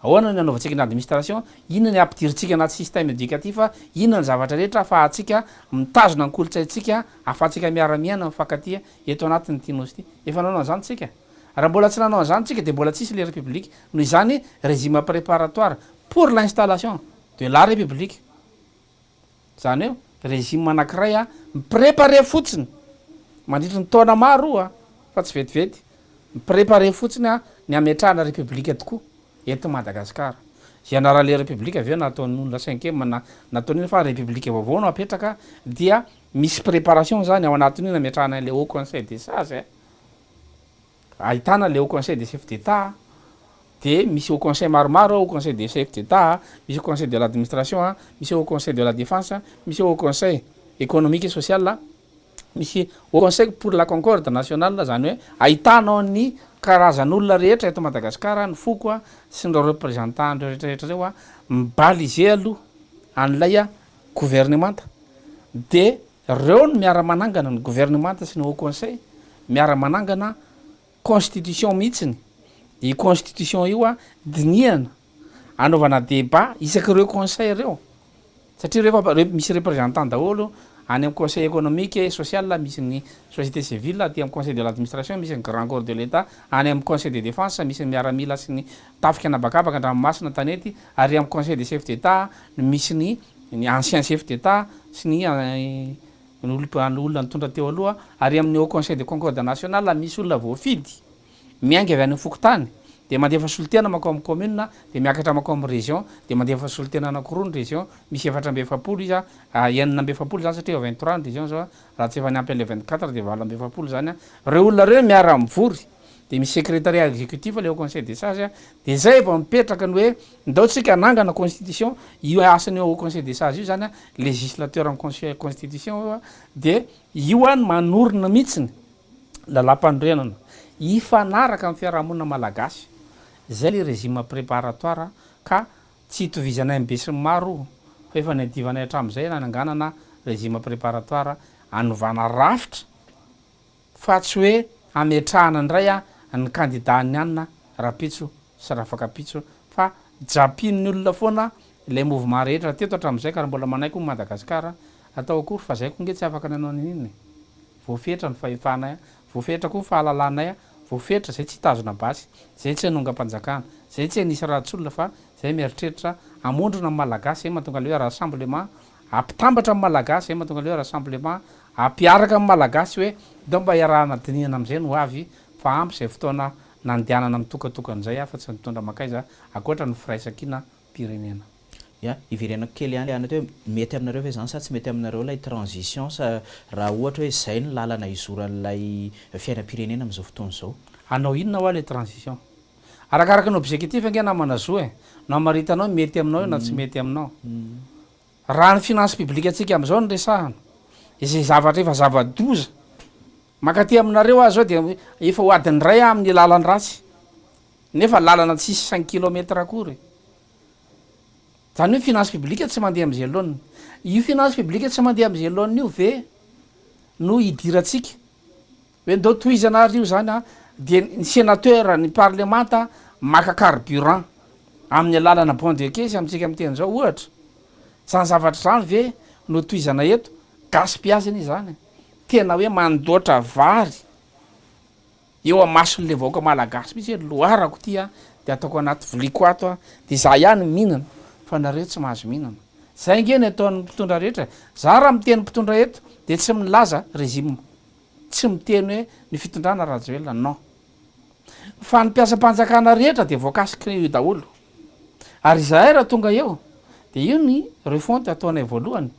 ahoana ny anaovantsika ny administration inona ny ampidiritsika anaty système éducatif inona ny zavatra rehetra afahatsika mitazona ny kolotsaintsika afahatsika miara-miaina mifankatia eto anatiny tinosy ty efa nanao an'izany tsika raha mbola tsy nanao an'izany tsika de mbola tsisy le république noho izany régime préparatoire pour l'installation de la république zany eo régime anankiray a mipréparé fotsiny mandritry ny taona maro a fa tsy vetivety mipréparé fotsiny a ny ametrahana république tokoa eto Madagasikara zay anara le république aveo nataony olona 5e nataony fa république vaovao no apetraka dia misy préparation zany ao anatin'io nametrahana le haut conseil des sages ahitana le haut conseil des chefs d'état de misy haut conseil maromaro haut conseil des chefs d'état misy haut conseil de l'administration misy haut conseil de la défense misy haut conseil économique et social misy haut conseil pour la concorde nationale zany hoe ahitanao ny karazan'olona rehetra eto Madagasikara ny foko a sy nyreo représentant ndreo rehetrarehetra reo a mibalize aloha an'ilay a gouvernemanta de reo no miara-manangana ny gouvernemanta sy ny haut conseil miara-manangana constitution mihitsiny de constitution io a diniana anaovana débat isaky reo conseil reo satria rehefa misy représentant daholo any amy conseil économique et social misy ny société civile aty amy conseil de l'administration misy ny grand corps de l'état any amy conseil de défense misy ny miaramila sy ny tafika anabakabaka andranomasina tanety ary amy conseil de chef d'état misy ny ancien chef d'état sy ny olona nitondra teo aloha ary amin'ny haut conseil de concorde nationale misy olona voafidy miainga avy any fokotany de mandefa solotena makao amy commune de miakatra makao amy région de mandefa solotena anankiroa ny région misy 4 izy enina amby 7 zany satria 23 ny région zao raha tsy efa niampy le 24 de 27 zany reo olona reo miara mivory de misy secrétariat exécutif le au conseil des sages de zay vao mipetraka ny hoe ndaotsika anangana constitution io asany au conseil des sages io zany a législateur en constitution de io any manorona mihitsiny lalam-panorenana ifanaraka amin'ny fiarahamonina malagasy zay le régime préparatoire ka tsy hitovizanay mibe sy maro fa efa niadivanay hatramin'izay nananganana régime préparatoire anovana rafitra fa tsy hoe ametrahana indray a ny candidat ny anina rapitso sy rafakapitso fa japin'ny olona foana le mouvement rehetra teto hatramin'izay ka raha mbola manaiky Madagasikara atao akory fa zay ko nge tsy afaka nanao nininy voafetra ny fahefanay voafetra koa fahalalanay voafetra zay tsy hitazona basy zay tsy hanonga-panjakana zay tsy hanisy ratsolona fa zay mieritreritra amondrona amin'ny malagasy zay mahatonga le hoe rassemblement ampitambatra amin'ny malagasy zay mahatonga le hoe rassemblement ampiaraka amin'ny malagasy hoe dao mba iarahana dinihana am'izay no avy fa ampy zay fotoana nandianana mitokatokan'izay fa tsy mitondra makaiza akoatra ny firaisankina pirenena ya iverenako kely any ana teo mety aminareo ve zany sa tsy mety aminareo lay transition sa raha ohatra hoe zay ny lalana izoran'lay fiainam-pirenena am'izao fotoana zao anao inona hoa le transition arakaraka ny objectif ange namana zo e na maritanao mety aminao io na tsy mety aminao raha ny finance publique atsika am'izao ny resahana izay zavatra efa zava-doza makaty aminareo azy zao de efa ho adiny ray amin'ny lalany ratsy nefa lalana tsisy 5 kilometre akory zany hoe finance publique tsy mandeha am'izay aloany io finance publique tsy mandeha am'izay aloany io ve no idiratsika hoe ndao toizana io zany a de ny sénateur ny parlementa maka carburant amin'ny alalana bon de caisse amitsika am'teny zao ohatra zany zavatra zany ve no toizana eto gaspiaziny zany tena hoe mandoatra vary eo amason'le vahoaka malagasy misy hoe loarako tya de ataoko anaty viliko ato a de za ihany mihinana fa nareo tsy mahazo mihinana zay nge ny ataon'ny mpitondra rehetra za raha miteny mpitondra eto de tsy milaza régime tsy miteny hoe ny fitondrana rajoelona non fa ny mpiasa-panjakana rehetra de voakasiky io daholo ary zahay raha tonga eo de io ny refonte ataonay voalohany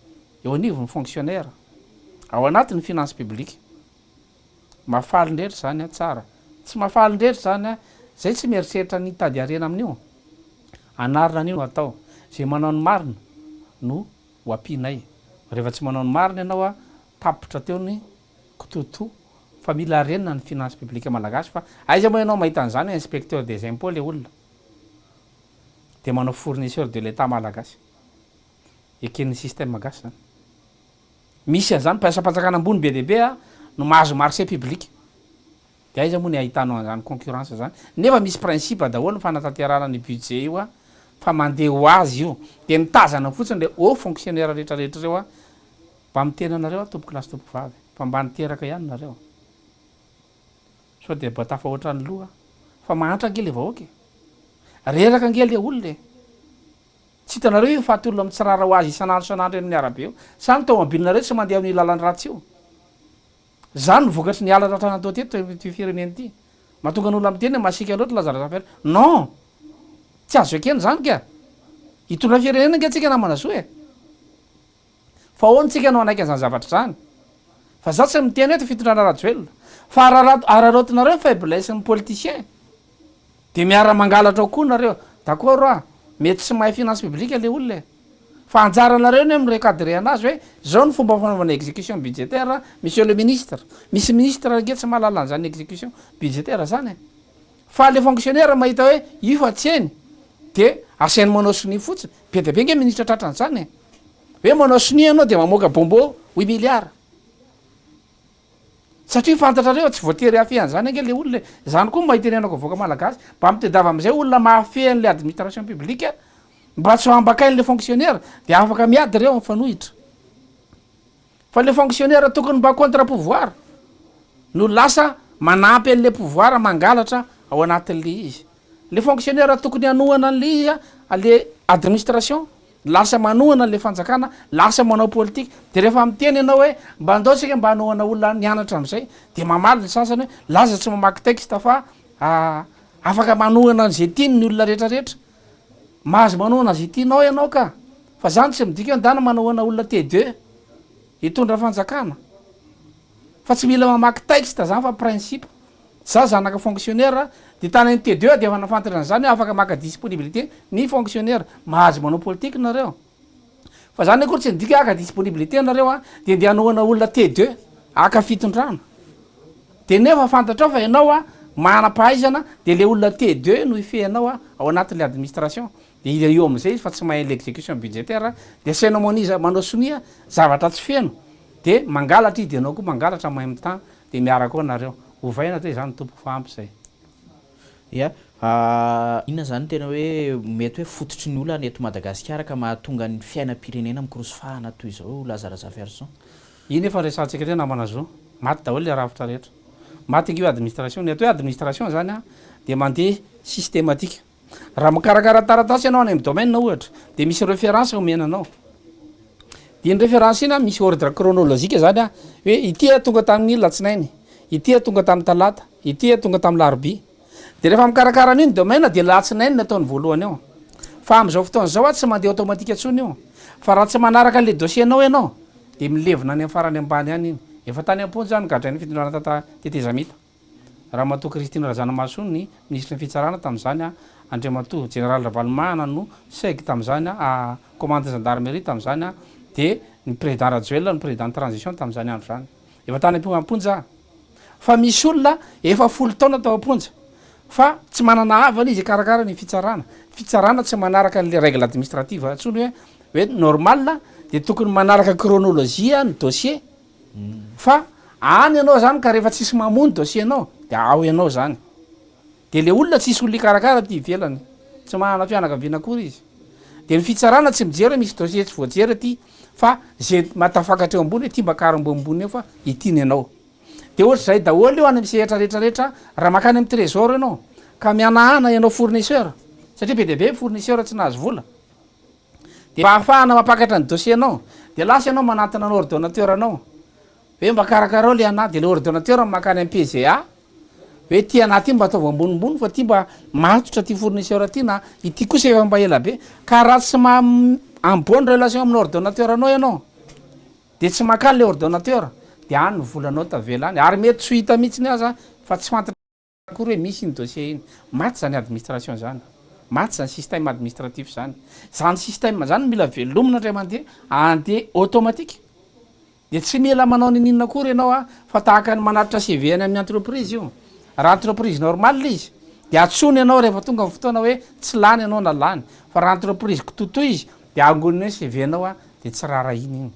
eo anivo ny fonctionnaire ao anatin'ny finance publique mahalindrehetra zany a tsara tsy mahafalindrehetra zany a zay tsy mieritreritra ny tady arena amin'io anarina an'io no atao zay manao ny marina no hoampinay rehefa tsy manao ny marina ianao a tapotra teo ny kitoto fa mila arenina ny finance publique malagasy fa aiza moa ianao mahita an'izany inspecteur des impôts le olona de manao fournisseur de l'état malagasy eken'ny système gasy zany misy an'izany mpiasa-panjakana ambony be dehibe a no mahazo marché public de aiza moa ny ahitanao an'izany concurrence zany nefa misy principe daholo ny fanatanterana ny budget io a fa mandeha ho azy io de nitazana fotsiny le au fonctionnaire rehetrarehetra reo a mba mitena anareo a tompoky lasy tompoky vavy fa mba niteraka ihany nareo so de mba tafahoatra ny loha fa mahantra ange le vahoaky reraka ange le olona tsy hitanareo io fahatolona amy tsirara ho azy isanandro eny arabe io sany taomabilinareo tsy mandeha amin'ny lalany ratsy io zany ny vokatry ny ala ratranatao teto ty fireneny ty mahatonga n'olo amiteny masika loatra lazarazafer non tsy azo ekeny zany ka hitondra firenena nge tsika namana zo e fa ahoany tsika anao anaiky an'izany zavatra zany fa za tsy miteny eto fitondrana rajoelona fa ararotinareo faiblesse ny politicien de miara mangalatra ao koa nareo d'accord a mety tsy mahay finance publique le olona fa anjaranareo ny am're cadre anazy hoe zao ny fomba fanaovana exécution budgétaire monsieur le ministre misy ministre nge tsy mahalala an'izany exécution budgétaire zany fa le fonctionnaire mahita hoe io fa tsy eny de asainy manao soni fotsiny be de be nge ministre tratra an'izany hoe manao soni anao de mamoaka bombo 8 milliards satria fantatrareo tsy voatery afian'zany ange le olona zany koa mahitenenako voaka malagasy mba mitedava am'izay olona mahafean'le administration publique mba tsy hoambakain'le fonctionnaire de afaka miady reo mifanohitra fa le fonctionnaire tokony mba contre pouvoir no lasa manampy an'le pouvoir mangalatra ao anatin'le izy le fonctionnaire tokony anohana an'le izy a le administration lasa manohana le fanjakana lasa manao politique de rehefa miteny ianao hoe mba andaotsika mba hanohana olona nianatra am'izay de mamaly ny sasany hoe laza tsy mamaky texte fa afaka manohana an'zay tiany ny olona rehetrarehetra mahazo manohana zay tianao ianao ka fa zany tsy midika hoe ndana manohana olona T2 hitondra fanjakana fa tsy mila mamaky texte zany fa principe za zanaka fonctionnaire de tany ny T2 de efa nafantatra an'zany hoe afaka maka disponibilité ny fonctionnaire mahazo manao politique nareo fa zany akory tsy nidika aka disponibilité nareo a de ndeha hanoana olona T2 aka fitondrana de nefa fantatra ao fa ianao a manam-pahaizana de le olona T2 no ifehanao a ao anatin'le administration de io am'izay izy fa tsy mahay l'exécution budgétaire de sainao maniza manao sonia zavatra tsy feno de mangalatra i de anao koa mangalatra mahay temps de miaraka ao nareo ovaina te zany tompo fampy zay ia inona zany tena hoe mety hoe fototry ny olona ny eto Madagasikara ka mahatonga ny fiainam-pirenena mikorosofahana toy izao Lazara Zaferson iny efa resantsika tena namanazo maty daholo le ravitra rehetra maty io administration ny atao hoe administration zany a de mandeha systématique raha mikarakara taratasy ianao any amin'ny domaine ohatra de misy référence omenanao de ny référence iny a misy ordre chronologique zany a hoe ity tonga tamin'ny latsinainy ity tonga tamin'ny talata ity tonga tamin'ny larobia de rehefa mikarakara an'iny domaine de latsinainy ny ataony voalohany ao fa am'izao fotoana zao a tsy mandeha automatique atsony io fa raha tsy manaraka le dossiernao ianao de milevina any amin'ny farany ambany any iny efa tany am-pony zany gadrain'ny fitondrana tata tetezamita raha mato Christine Razanamason ny ministre ny fitsarana tam'zany a Andriamatoa général Ravalomana no seg tam'zany a commande gendarmerie tam'zany a de ny président Rajoel ny président transition tam'zany andro zany efa tany am-ponja fa misy olona efa folo taona tao am-ponja fa tsy manana havana izy karakara ny fitsarana tsy manaraka le règle administrative atsony hoe normal de tokony manaraka chronologie ny dossier fa any ianao zany ka rehefa tsisy mamony dossiernao de ao ianao zany de le olona tsisy olona ikarakara ty ivelany tsy manana fianakaviana akory izy de ny fitsarana tsy mijery misy dossier tsy voajery ty fa zay matafakatra eo ambony hoe ty mba karombony eo fa itiny ianao de ohatra zay daholo eo any amy sehatra rehetrarehetra raha makany amy trésor ianao ka mianahana ianao fournisseur satria be deabe fournisseur tsy nahazo vola de mba ahafahana mapakatra ny dossiernao de lasa ianao manatona ny ordonnateur anao hoe mba karakarao le anahy de le ordonnateur makany am PGA hoe ty anahy ty mba ataova ambonimbony fa ty mba matotra ty fournisseur ty na ity kosa efa mba ela be ka raha tsy en bonne relation amin'ny ordonnateur anao ianao de tsy makany le ordonnateur de any volanao tavela any ary mety tsy hita mihitsiny aza fa tsy fantatra akory hoe misy iny dossier iny maty zany administration zany maty zany système administratif zany système zany mila velomina ndray mandeha andeha automatique de tsy mila manao ninina akory ianao a fa tahaka ny manatitra CV any amin'ny entreprise io raha entreprise normal izy de atsony ianao rehefa tonga ny fotoana hoe tsy lany ianao na lany fa raha entreprise kitoto izy de angoniny hoe CV anao a de tsy rara iny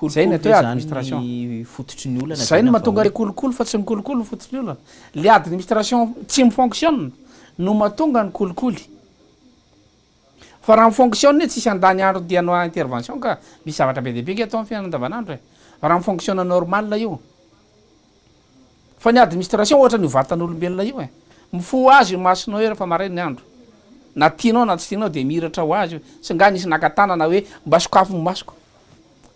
zay ny atao hoe administration fototry ny olana zay no mahatonga le kolokolo fa tsy mikolokolo ny fototry ny olana le administration tsy mifonctionne no mahatonga ny kolikoly fa raha mifonctionne tsisy andany andro de anao intervention ka misy zavatra be deabe ke atao amin'ny fiainana andavanandro e fa raha mifonctionne normal io fa ny administration ohatra ny vatan'olombelona io e mifo azy masonao rehefa marainy ny andro na tianao na tsy tianao de mihiratra ho azy sy nga nisy nakatanana hoe mba sokafo ny masoko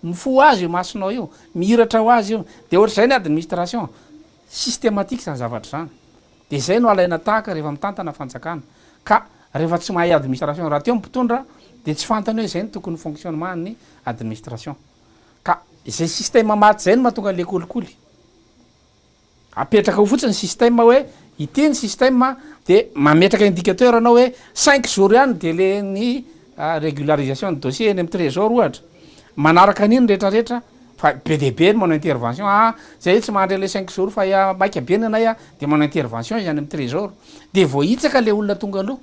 mifo azy masonao io mihiratra ho azy io de ohatra zay ny administration systématique zany zavatra zany de zay no alaina tahaka rehefa mitantana fanjakana ka rehefa tsy mahay administration raha teo mpitondra de tsy fantany hoe zay ny tokony fonctionnement ny administration ka zay système maty zay no mahatonga le kolikoly apetraka ho fotsiny système hoe ity ny système de mametraka indicateur anao hoe 5 jours ihany de le ny régularisation ny dossier eny amy trésor ohatra manaraka an'iny rehetrarehetra fa be deabe ny manao intervention zay tsy mandre le 5 jours fa maika be ny anay de manao intervention izy any amy trésor de voahitsaka le olona tonga aloha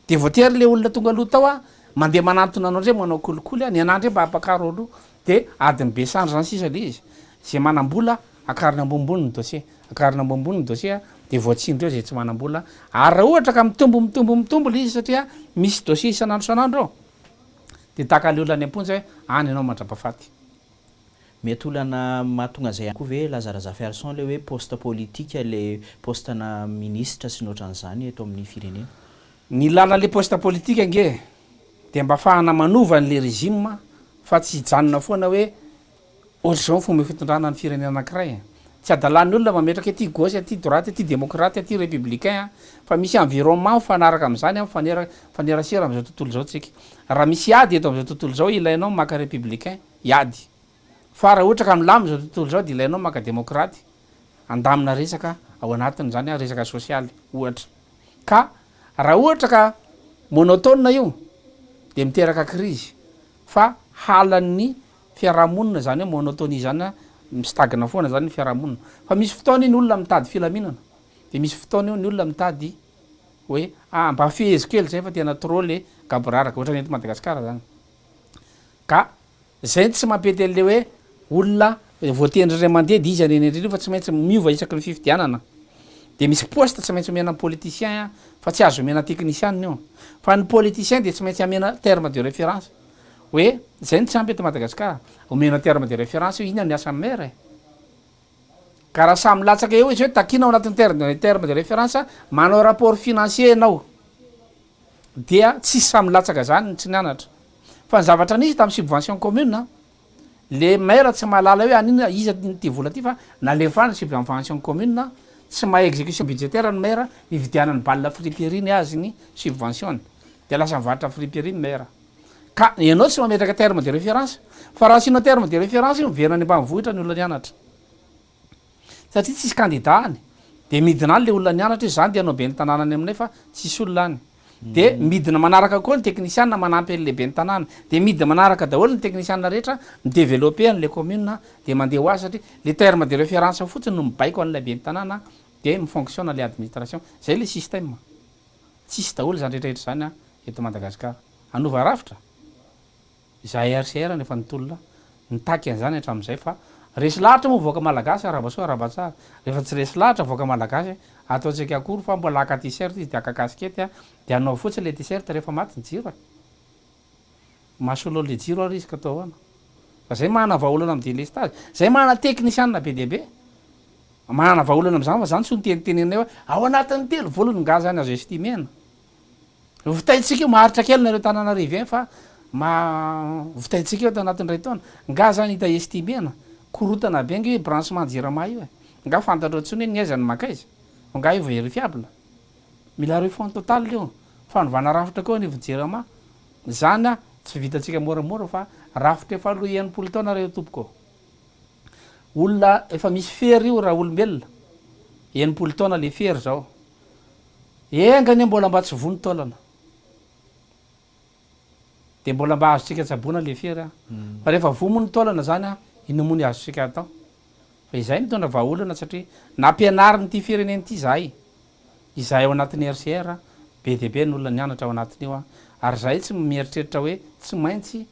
de voatery le olona tonga aloha tao mandeha manantona anao ndray manao kolikoly ny anandre mba apakaro aloha de adiny be sandro zany sisa le izy zay manam-bola akarina ambonimbony ny dossier akarina ambonimbony ny dossier de voatsindreo zay tsy manam-bola ary raha ohatra ka mitombo le izy satria misy dossier isanandro ao de taka le olona any am-ponja hoe any ianao mandrapahafaty mety olana mahatonga zay koa ve Lazara Zaferson le hoe poste politique le postena ministre sy ny ohatran'izany eto amin'ny firenena ny lala le poste politique ange de mba afahana manova n'le régime fa tsy hijanona foana hoe ohatra zao fomba fitondrana ny firenena anankiray tsy adalany olona mametraka ty gauche aty droite aty démocrate aty républicain fa misy environnement fanaraka am'zany fanerasera am'izao tontolo zao tsika raha misy ady eto am'izao tontolo zao ilainao maka républicain iady fa raha ohatra ka milamy zao tontolo zao de ilainao maka démocrate andamina resaka ao anatin'zany resaka sosialy ohatra ka raha ohatra ka monotone io de miteraka krizy fa halan'ny fiarahamonina zany hoe monotoni zany mistagina foana zany ny fiarahamonina fa misy fotoana io ny olona mitady filaminana de misy fotoana io ny olona mitady hoe mba fiheziko kely zay fa tena trop le gaboraraka ohatra ny eto Madagasikara zany ka zay tsy mampety an'le hoe olona voatendry ray mandeha de izy any endrindra fa tsy maintsy miova isaky ny fifidianana de misy poste tsy maintsy omena politicien fa tsy azo omena technicien io fa ny politicien de tsy maintsy amena terme de référence hoe zay ny tsy ampy eto Madagasikara omena terme de référence io iny ny asa maire ka raha samy latsaka eo izy hoe takina ao anatin'ny terme de référence manao rapport financier anao dia tsisy samy latsaka zany tsy nianatra fa ny zavatra nisy tamin'ny subvention commune le maire tsy mahalala hoe anina iza ty vola ty fa nalefana subvention commune tsy maha exécution budgétaire ny maire ividianany balle friperie azy ny subvention de lasa mivarotra friperie maire ka ianao tsy mametraka terme de référence fa raha sinao terme de référence io miverina any ambanivohitra ny olona nianatra satria tsisy candidat any de midina any le olona nianatra io zany de anao be ny tanànany aminay fa tsisy olona any de midina manaraka koa ny technicienne manampy an'lehibe ny tanàna de midina manaraka daholo ny technicienne rehetra midévelopper an'le commune de mandeha ho azy satria le terme de référence fotsiny no mibaiko an'lehibe ny tanàna de mifonctionne le administration zay le système tsisy daholo zany rehetrarehetra zany eto Madagasikara anova rafitra za RCR nefa nitolona nitaky an'zany hatram'izay fa resy lahatra moa voaka malagasy arabasoa arabatsara rehefa tsy resy lahatra voaka malagasy ataotsika akory fa mbola aka t-shirt izy de aka kasikety de anao fotsiny le t-shirt rehefa maty ny jiro masolo le jiro ary izy ka atao ana fa zay mahana vahaolana am délestage zay mahana technicien be deabe mahana vahaolana am'zany fa zany tsy nitenitenenay hoe ao anatin'ny telo volony nga zany azo estimena vitaitsika io maharitra kely nareo tanàna rivien fa vitaitsika eo tanatin'ny ray taona nga zany hita estimena korotana be nge hoe branchement jirama io nga fantatro tsony hoe niaizany makaiza nga io verifiable mila refond total io fanovana rafitra koa ny jirama zany tsy vitatsika moramora fa rafitra efa aloha enimpolo taona reo tompoko olona efa misy fery io raha olombelona enimpolo taona le fery zao engany mbola mba tsy vony taolana de mbola mba azotsika tsabona le fery fa rehefa vomony taolana zany inomony azotsika atao fa izay mitondra vahaolana satria nampianariny ty fireneny ty zahay izahay ao anatin'ny RCR be debe ny olona nianatra ao anatin'io ary zahay tsy mieritreritra hoe tsy maintsy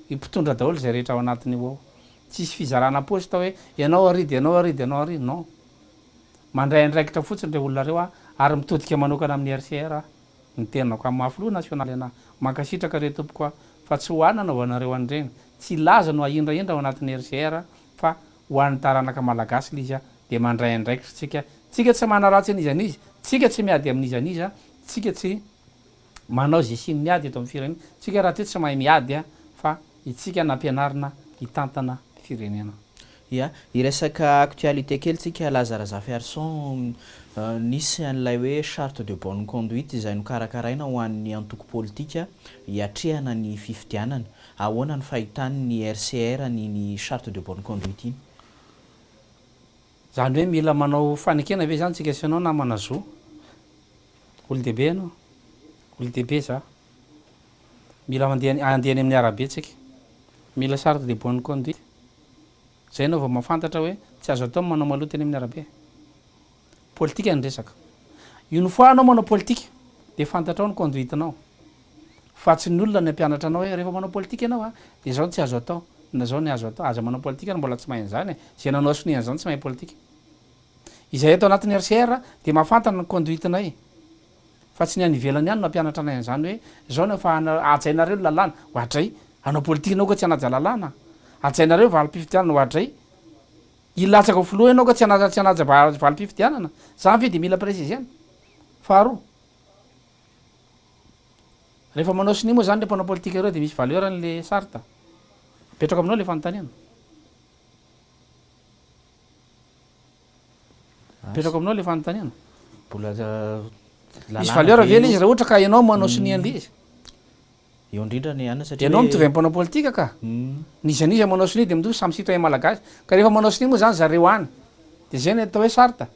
ipitondra daholo zay rehetra ao anatin'io ao tsisy fizarana poste hoe ianao aridy ianao aridy ianao aridy non mandray andraikitra fotsiny le olona reo ary mitodika manokana amin'ny RCR ny tenako amin'ny mafilo nasionaly ana mankasitraka re tompokoa fa tsy hoanana ho anareo an'ireny tsy laza no ahindrahindra ao anatin'ny RCR fa hoan'ny taranaka malagasy le izy de mandray andraikitra tsika tsy mana ratsy an'izy an'izy tsika tsy miady amin'izy an'izy tsika tsy manao zay siny miady eto amin'ny firenena tsika raha ty tsy mahay miady fa itsika nampianarina hitantana firenena ya iresaka actualité kely tsika Lazare Ferson nisy an'ilay hoe charte de bonne conduite izay nokarakaraina ho an'ny antoko politika hiatrehana ny fifidianana ahoana ny fahitany ny RCR ny charte de bonne conduite iny zany hoe mila manao fanekena ve zany tsika sanao na manazo olo-dehibe anao olo-dehibe za mila andehany amin'ny arabe tsika mila charte de bonne conduite zay anao vao mahafantatra hoe tsy azo atao manao malotany amin'ny arabe politika ny resaka une fois anao manao politika de fantatra ao ny conduite anao fa tsy ny olona ny ampianatra anao hoe rehefa manao politika ianao de zao tsy azo atao na zao ny azo atao aza manao politika mbola tsy mahay zany zay nanao soniany zany tsy mahay politika izay atao anatin'ny RCR de mahafantana ny conduite nay fa tsy ny any ivelany ihany no ampianatra anay zany hoe zao no fa ajainareo lalàna hoadray anao politika anao ka tsy anaja lalàna ajainareo valim-pifidianana hoadray ilatsaka ho filoha ianao ka tsy anaja valim-pifidianana zany ve de mila préciser faharoa rehefa manao sini moa zany le mpanao politika ireo de misy valeur an'le sarta petraka aminao le fanontaniana petraka aminao le fanontaniana misy valeur ve le izy raha ohatra ka ianao manao sini an'le izy eo indrindra ny ana satria ianao mitovy am'mpanao politika ka nizaniza manao sini de mitovy samy citoyen malagasy ka rehefa manao sini moa zany zareo any de zay ny atao hoe sarta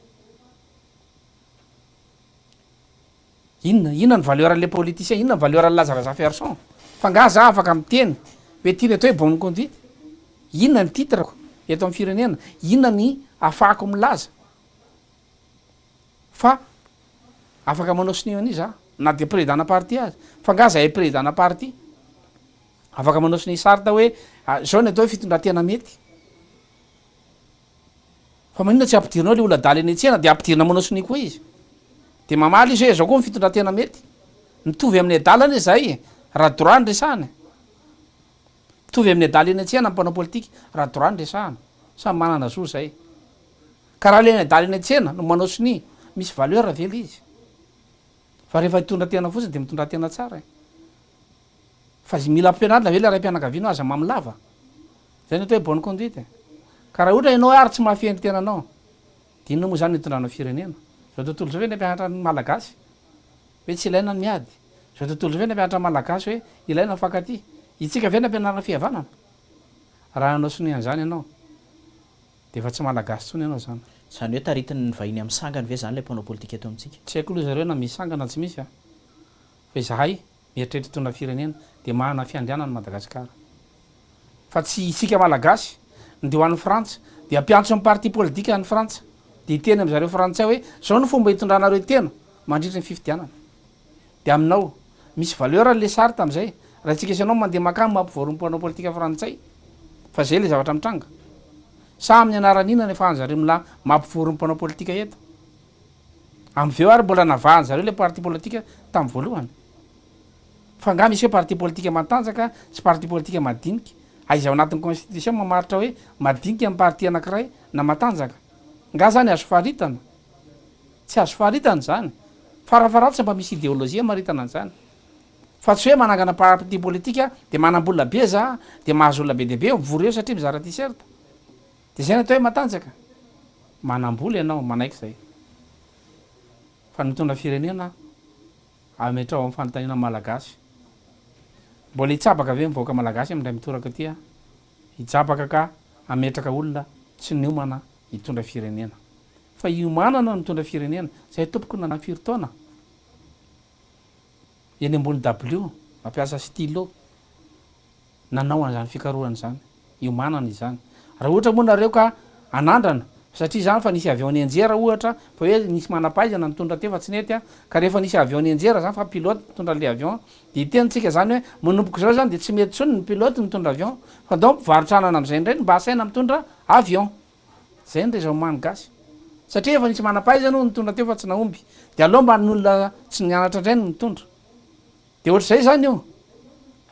inona ny valeuran'le politicien, inona ny valeur ny lazaraza ferson fa nga za afaka miteny hoe tiany atao hoe bonne conduite, inona ny titrako eto amin'ny firenena, inona ny afahako milaza fa afaka manao sinio ani za na de président na parti azy fa nga zahay président na parti afaka manao sini sarta hoe zao ny atao hoe fitondratena mety fa manina tsy ampidirinao le ola daly eny antsena de ampidirina manao sini koa izy de mamaly izy hoe zao koa mifitondratena mety mitovy amin'ny adalany zay raha droit ndresahany mitovy amin'ny adaly eny antsena mpanao politika raha droit ndresahana samy manana zo zay ka raha le ny adaly eny antsena no manao sini misy valeur vely izy fa rehefa hitondratena fotsiny de mitondratena tsara fa mila ampianarina ve le ray mpianakavianao aza mamilava zay ny atao hoe bonne conduite ka raha ohatra ianao ary tsy mahafeny tenanao de inona moa zany hitondranao firenena zao tontolo zao ve ny ampianatra ny malagasy hoe tsy ilaina ny miady zao tontolo zao ve ny ampianatra ny malagasy hoe ilaina ny fankaty itsika ve ny ampianarana fihavanana raha anao sini an'izany ianao de efa tsy malagasy tsony ianao zany zany hoe taritiny ny vahiny amin'ny sangany ve zany le mpanao politika eto amintsika tsy haiko loha zareo na misy sangana tsy misy fa izahay mieritreritra tondra firenena de mahana fiandrianany Madagasikara fa tsy isika malagasy nde ho an'ny frantsa de ampiantso amin'ny parti politika any frantsa de iteny am' zareo frantsay hoe zao no fomba hitondranareo tena mandritra ny fifidianana de aminao misy valeur an'le sary tam'izay raha tsika isanao mandeha makamy mampivoarom-panao politika frantsay fa zay le zavatra mitranga samyny anaran'inona nefa anyzareo mila mampivorom-panao politika eto am'veo ary mbola navahany zareo le parti politika tam'y voalohany fa nga misy hoe parti politika matanjaka sy parti politika madinika aiza ao anatin'ny constitution mamaritra hoe madinika amin'ny parti anankiray na matanjaka nga zany azo faharitana tsy azo faharitana zany farafaratsy mba misy idéologie maritana an'zany fa tsy hoe manangana parti politika de manam-bolona be za de mahazo olona be deabe mivory eo satria mizara tiserta de zay ny atao hoe matanjaka manam-bola ianao manaiky zay fa mitondra firenena ametrao amin'ny fanontaniana malagasy mbola hitsabaka ave mivoaka malagasy amindray mitoraka tya hitsabaka ka ametraka olona tsy niomana hitondra firenena fa iomanana no mitondra firenena zay tompoko na nafiry taona eny ambony w mampiasa stylo nanao an'izany fikarohana zany iomanana izany raha ohatra moa nareo ka anandrana satria zany fa nisy avion enjera ohatra fa hoe nisy manapaizana mitondra teo fa tsy nety ka rehefa nisy avion enjera zany fa pilote mitondra le avion de itentsika zany hoe manomboko zao zany de tsy mety tsony ny pilote mitondra avion fa donc mpivarotranana am'izay ndray mba asaina mitondra avion zay ndre zao mamy gasy satria efa nisy manapaizana mitondra teo fa tsy naomby de aloha mba nyolona tsy nianatra ndray no mitondra de ohatr'zay zany io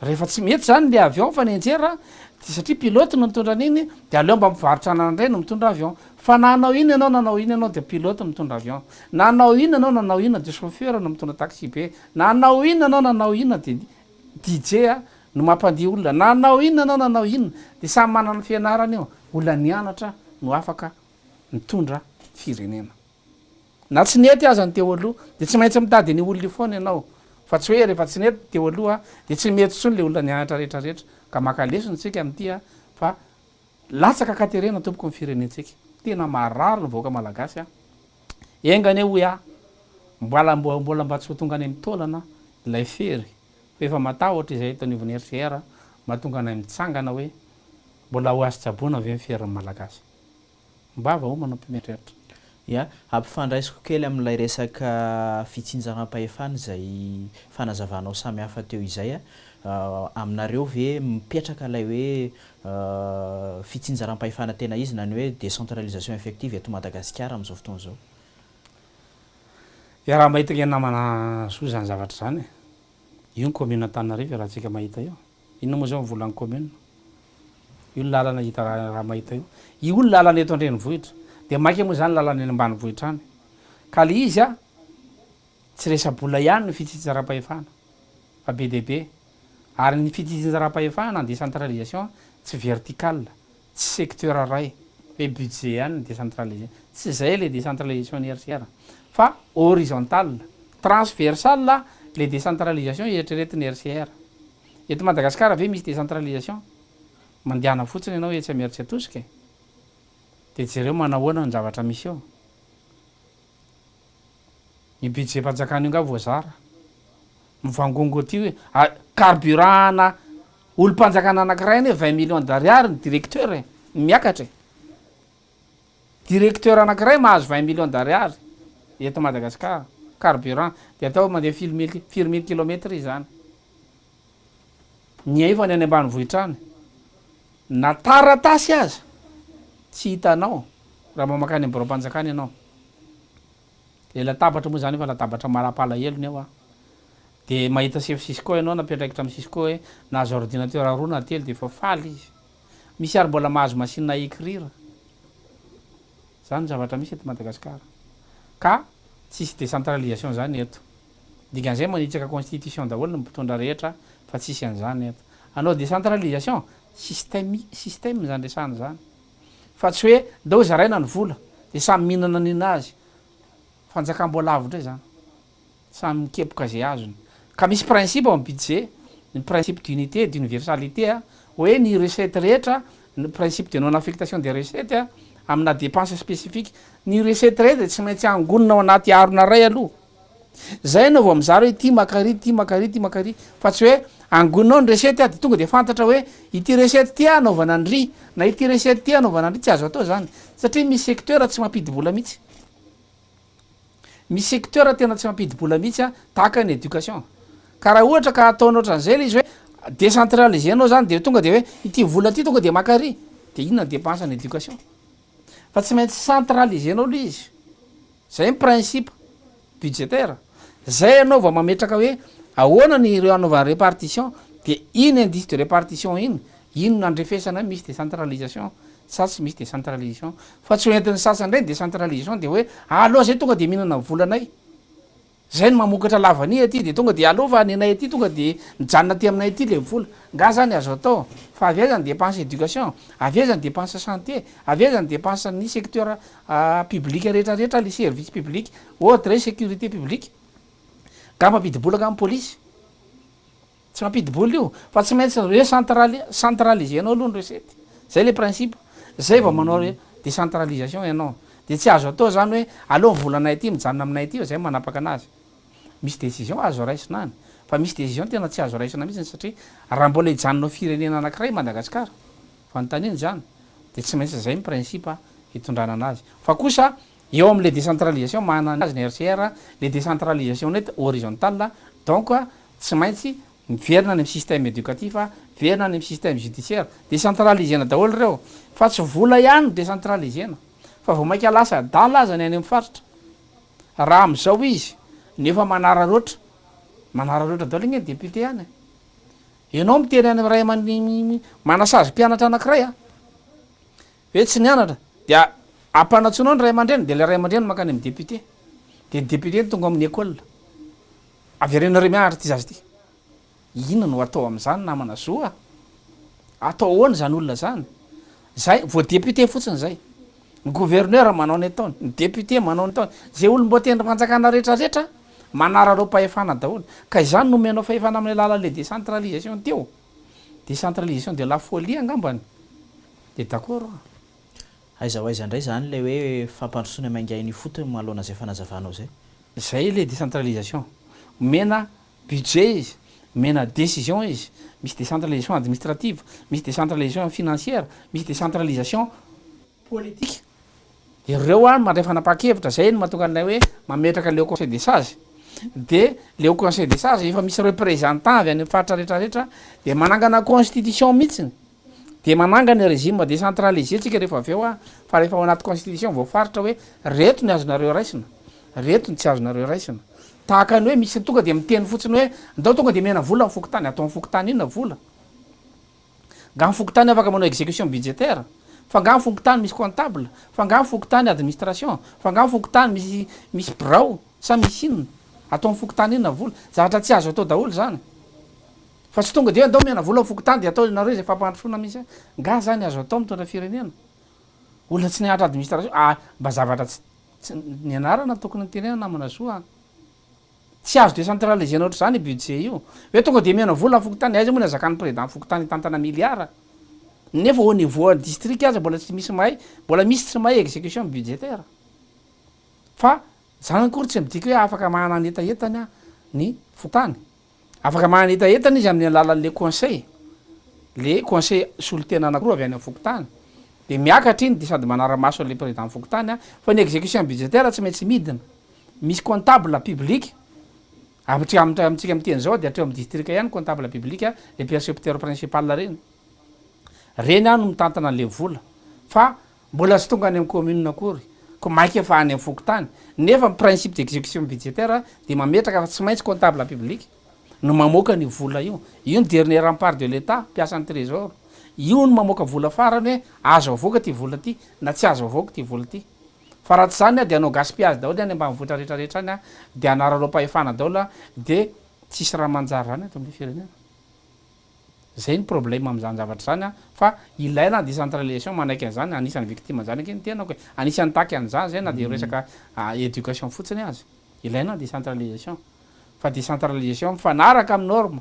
rehefa tsy mety zany le avion fa nenjera satria pilote no mitondra an'iny de aleo mba mivarotranana ndray no mitondra avion fa nanao iny anao nanao iny anao de pilote mitondra avion nanao ina anao nanao ina de chauffeur no mitondra taxi be nanao ina anao nanao ina de dj no mampandia olona nanao ina anao nanao ina de samy manana fianarana io olona nianatra no afaka mitondra firenena na tsy nety aza ny teo aloha de tsy maintsy mitady ny olona io foana ianao fa tsy hoe rehefa tsy nety teo aloha de tsy mety tsony le olona nianatra rehetrarehetra ka makalesony tsika am'tya fa latsaka katerena tompoko ny firenentsika tena marary ny voaka malagasy engany hoe mbola mba tsy ho tonga any am'tolana ilay fery fa efa mata ohatra izay taniovany RCR mahatonga anay mitsangana hoe mbola ho azy tsaboana ave fery malagasy mbava o manao mpimetreritra ia ampifandraisiko kely amin'ilay resaka fitsinjaram-pahefana zay fanazavanao samy hafa teo izay aminareo ve mipetraka lay hoe fitsinjaram-pahefana tena izy na ny hoe décentralisation effective eto Madagasikara am'izao fotoana zao ia raha mahita ny namana soa zany zavatra zany io ny commune Antananarivo raha tsika mahita io inona moa zao mivolan'ny commune io ny lalana hita raha mahita io ny lalana eto andrenivohitra de maika moa zany lalana eny ambanivohitra any ka le izy tsy resa-bola ihany ny fitsinjaram-pahefana fa be deabe ary ny fitsinjaram-pahefana ny décentralisation tsy vertical tsy secteur ray hoe budget ihany ny décentralisation tsy zay le décentralisation ny RCR fa horizontal transversal le décentralisation eritreretiny RCR eto Madagasikara ve misy décentralisation mandehana fotsiny ianao hoe tsy amery tsy atosika de jereo manahoana ny zavatra misy eo ny budget mpanjakana io nga voazara mivangongo ty hoe carburana olo-mpanjakana anankiray ny hoe 20 millions d'ariary ny directeur miakatra directeur anankiray mahazo 20 millions d'ariary eto Madagasikara carburant de atao mandeha firy mille kilomètres izy zany ny aifany any ambanivohitra any na taratasy aza tsy hitanao raha mamakany amborompanjakana ianao le latabatra moa zany fa latabatra malapalahelo eo de mahita chef Cisco ianao napetraikitra amin'ny Cisco hoe nahazo ordinateur roa na telo de fa faly izy misy ary mbola mahazo machine à écrire zany zavatra misy eto Madagasikara ka tsisy décentralisation zany eto dikan'izay manitsaka constitution daholo ny mpitondra rehetra fa tsisy an'izany eto anao décentralisation système zany resany zany fa tsy hoe ndao zaraina ny vola de samy mihinana ninazy fanjakam-boalavitra zany samy mikepoka zay azony ka misy principe ao budget ny principe d'unité d'universalité hoe ny recette rehetra ny principe de non affectation des recettes amina dépense spécifique ny recette rehetra tsy maintsy angonina ao anaty arona ray aloha zay anao vao mizary hoe ty makary fa tsy hoe angoninao ny recette de tonga de fantatra hoe ity recette ty anaovana ndry na ity recette ty anaovana ndry tsy azo atao zany satria misy secteur tsy mampidibola mihitsy misy secteur tena tsy mampidibola mihitsy tahaka ny éducation ka raha ohatra ka ataonao ohatran'izay le izy hoe décentralisé anao zany de tonga de hoe ity vola ty tonga de makary de inona ny dépense ny éducation fa tsy maintsy centralisé anao aloha izy zay ny principe budgétaire zay anao vao mametraka hoe ahoana ny ireo anaovana répartition de iny indice de répartition ino nandrefesana misy décentralisation sa tsy misy décentralisation fa tsy hoentin'ny sasany reny décentralisation de hoe aloha zay tonga de mihinana volanay zay ny mamokatra lavany aty de tonga de aloha fa nenay aty tonga de mijanona ty aminay aty le vola nga zany azo atao fa avy aiza ny dépense éducation avy aiza ny dépense santé avy aiza ny dépense ny secteur public rehetrarehetra le service public ohatra sécurité publique ka mampidibola ka amin'ny police tsy mampidibola io fa tsy maintsy centralisé anao aloha ny recette zay le principe zay vao manao hoe décentralisation ianao de tsy azo atao zany hoe aloha volanay aty mijanona aminay aty zay manapaka anazy misy décision azo raisina any fa misy décision tena tsy azo raisina mihitsy satria raha mbola hijanonao firenena anankiray Madagasikara fanotaniny zany de tsy maintsy zay ny principe hitondrana anazy fa kosa eo am'le décentralisation manana azy ny RCR le décentralisation net horizontale donc tsy maintsy miverina any amin'ny système éducatif verina any amin'ny système judiciaire décentralisena daholo reo fa tsy vola ihany décentralisena fa vao mainka lasa dala aza ny any amin'ny faritra raha am'izao izy nefa manararoatra daholo igny député any ianao miteny any ray manasazy mpianatra anankiray hoe tsy nianatra de ampanatsoanao ny ray aman-dreny de le ray aman-dreny makany amin'ny député de ny député ny tonga amin'ny école averenareo mianatra ty zazy ty inona no atao am'izany namana zoa atao ahoana zany olona zany zay vo député fotsiny zay ny gouverneur manao ny ataony ny député manao ny ataony zay olom-boatendry manjakana rehetrarehetra manarareo fahefana daholo ka izany nomenao fahefana amin'ny alalan'le décentralisation teo décentralisation de la folie angambany de d'accord aiza ho aiza indray zany le hoe fampandrosoana maingainy fotony mahalona zay fanazavanao zay le décentralisation mena budget izy mena décision izy misy décentralisation administrative misy décentralisation financière misy décentralisation politique ireo any mandray fanapakevitra zay ny mahatonga anay hoe mametraka le conseil des sages de le conseil des sages efa misy représentant avy any faritra rehetrarehetra de manangana constitution mihitsiny de manangana régime décentralisé tsika rehefa avy eo fa rehefa ao anaty constitution vao faritra hoe reto ny azonareo raisina reto ny tsy azonareo raisina tahaka ny hoe misy tonga de miteny fotsiny hoe ndao tonga de mena vola mifokotany atao mifokotany inona vola nga mifokotany afaka manao exécution budgétaire fa nga mifokotany misy comptable fa nga mifokotany administration fa nga mifokotany misy brao sa misy inona atao mifokotany inona vola zavatra tsy azo atao daholo zany fa tsy tonga de hoe ndao mena vola mifokotany de atao nareo zay fampandrosoana misy nga zany azo atao mitondra firenena olona tsy niatra administration mba zavatra ny anarana tokony nytenena namana soa tsy azo décentralisé ohatry zany budget io hoe tonga de mena vola mifokotany aiza moa ny azakany président mifokotany tantana milliard nefa au niveau district aza mbola tsy misy mahay mbola misy tsy mahay exécution budgétaire fa zany akory tsy midika hoe afaka manana etaetany ny fokotany afaka manetaetana izy amin'ny alalan'le conseil solotena anankiroa avy any amin'ny fokotany de miakatra iny de sady manaramaso an'le président fokotany a fa ny exécution budgétaire tsy maintsy midina misy comptable public amitsika miteny zao de atreo amin'ny district ihany comptable public le percepteur principal reny no mitantana an'le vola fa mbola tsy tonga any amin'ny commune akory ko maiky efa any amin'ny fokotany nefa principe d'exécution budgétaire de mametraka fa tsy maintsy comptable public no mamoaka ny vola io ny dernier rempart de l'état mpiasan'ny trésor io no mamoaka vola farany hoe azo avoaka ty vola ty na tsy azo avoaka ty vola ty fa raha tsy zany de anao gaspillage daholo any ambanivohitra rehetrarehetra any de anaranao pahefana daholo de tsisy raha manjary zany ato amin'ny firenena zay ny problème am'zany zavatra zany fa ilaina décentralisation manaiky an'zany anisan'ny victime zany aky ny tenako hoe anisan'ny taky an'zany zay na de resaka éducation fotsiny azy ilaina décentralisation fa décentralisation mifanaraka amin'ny norme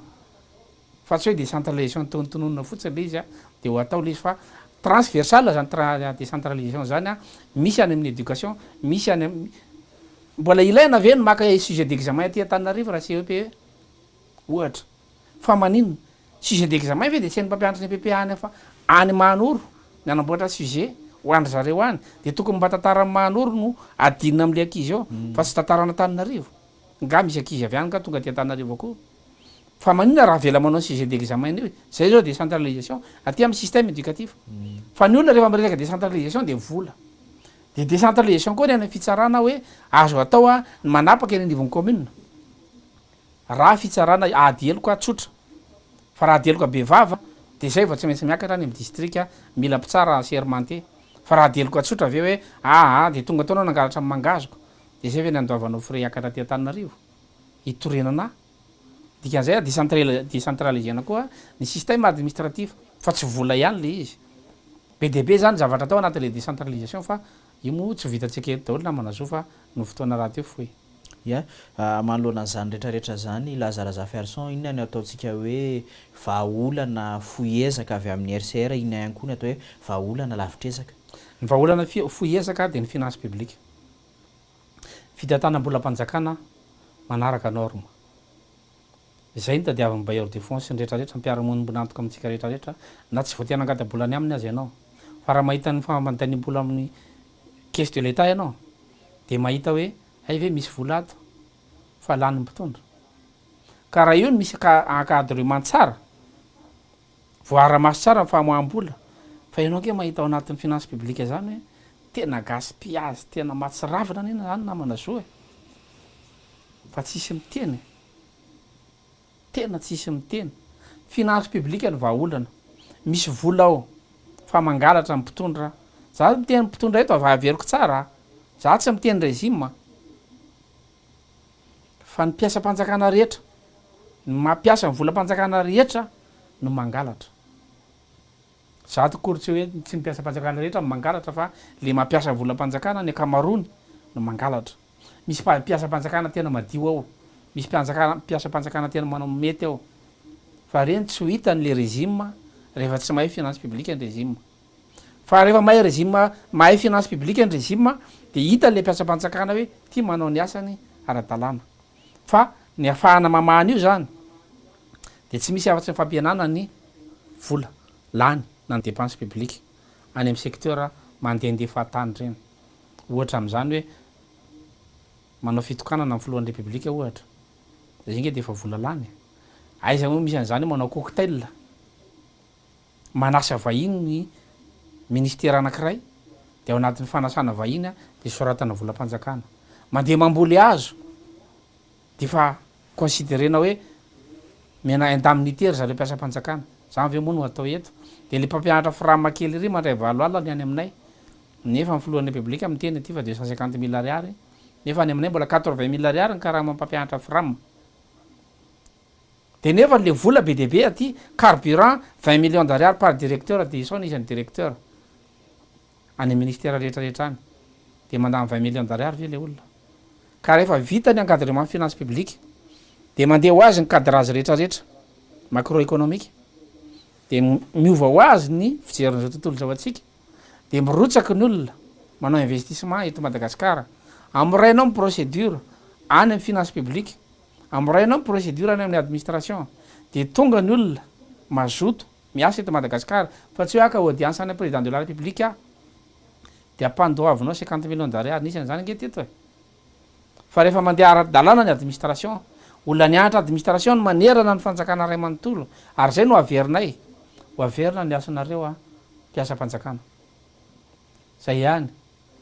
fa tsy hoe décentralisation tonontononona fotsiny le izy de ho atao le izy fa transversal zany décentralisation zany misy any amin'ny éducation misy any mbola ilaina ve no maka sujet d'examen aty Antananarivo raha CEP ohatra fa maninona sujet d'examen ve de tsy ny mpampianatra ny PPA any fa any Mahanoro ny anamboatra sujet ho andry zareo any de tokony mba tantara Mahanoro no adinina am'le ankizy ao fa tsy tantarana Antananarivo nga misy ankizy avy any ka tonga ty Antananarivo akoa fa maninona raha vela manao sujet d'examen io zay zao décentralisation aty amin'ny système éducatif fa ny olona rehefa miresaka décentralisation de vola de décentralisation koa ny any fitsarana hoe azo atao ny manapaka eny anivon'ny commune raha fitsarana ady heloka tsotra fa raha ady heloka bevava de zay vao tsy maintsy miakatra any amin'ny district mila mpitsara sermenté fa raha ady heloka tsotra aveo hoe de tonga taonao nangalatra amin'ny mangazoko de zay ve ny andoavanao fre iakatra ty Antananarivo itorenana dikan'zay décentralisena koa ny système administratif fa tsy vola ihany le izy be de be zany zavatra atao anatin'le décentralisation fa io mo tsy vitantsika eto daholo namana zo fa no fotoana raha teo foy manoloana an'izany rehetrarehetra zany Lazara Ferson inona ny ataontsika hoe vahaolana foiezaka avy amin'ny RCR inona ihany koa ny atao hoe vahaolana lavitrezaka ny vahaolana foiezaka de ny finance publique fitantanam-bola mpanjakana manaraka norme zay ny tadiavin'ny bailleur de fonds ny rehetrarehetra mpiara-mony nantoka amintsika rehetrarehetra na tsy voaty anangata-bolany aminy azy ianao fa raha mahita ny famantaniam-bola amin'ny caisse de l'état ianao de mahita hoe hay ve misy vola ato fa lany mpitondra ka raha io ny misy encadrement tsara voara-maso tsara ny famoaham-bola fa ianao ke mahita ao anatin'ny finance publique zany hoe tena gaspillage tena matsiravina nena zany namana zo fa tsisy miteny tena tsisy miteny finance publique ny vahaolana misy vola ao fa mangalatra mpitondra za miteny mpitondra eto avaveriko tsara za tsy miteny régime fa ny mpiasa-panjakana rehetra ny mampiasa ny volam-panjakana rehetra no mangalatra za tokory tsy hoe tsy mpiasa-panjakana rehetra no mangalatra fa le mampiasa volam-panjakana ny akamarony no mangalatra misy mpiasa-panjakana tena madio ao misy mpiasa-panjakana tena manao mety ao fa reny tsy ho hita n'le régime rehefa tsy mahay finance publique ny régime fa rehefa mahay régime mahay finance publique ny régime de hita le mpiasa-panjakana hoe ty manao ny asany ara-dalàna fa ny ahafahana mamahany io zany de tsy misy afa-tsy fampianana ny vola lany na ny dépense publique any amin'ny secteur mandehandeha tany reny ohatra am'zany hoe manao fitokanana amin'ny filohan'ny république ohatra de zay nge de efa vola lany aiza moa misy an'zany hoe manao cocktail manasa vahiny ny ministère anankiray de ao anatin'ny fanasana vahiny de soratana volam-panjakana mandeha mamboly azo de fa considérena hoe mena indemnitaire zareo mpiasa-panjakana zany ve moa no atao eto de le mpampianatra frama kely ry mandray valo alina any aminay nefa amin'ny filohan'ny république amin'ny teny aty fa 250 000 ariary nefa any aminay mbola 80 000 ariary ny karaha mampampianatra frama de nefa le vola be de be aty carburant 20 millions d'ariary par directeur de isao isan'ny directeur any ministère rehetrarehetra any de mandany 20 millions d'ariary ve le olona ka rehefa vita ny encadrement finance publique de mandeha ho azy ny cadrage rehetrarehetra macroéconomique de miova ho azy ny fijerin'izao tontolo zao atsika de mirotsaky ny olona manao investissement eto Madagasikara am'rainao my procédure any amin'ny finance publique am'rainao ny procédure ny amin'ny administration de tonga ny olona mazoto miasa eto Madagasikara fa tsy hoe aka audience any président de la république de ampandoavinao 50 millions d'ariary nisany zany nge teto e fa rehefa mandeha ara-dalàna ny administration olona nianatra administration no manerana ny fanjakana ray manontolo ary zay no averinay ho averina ny asanareo mpiasa mpanjakana zay ihany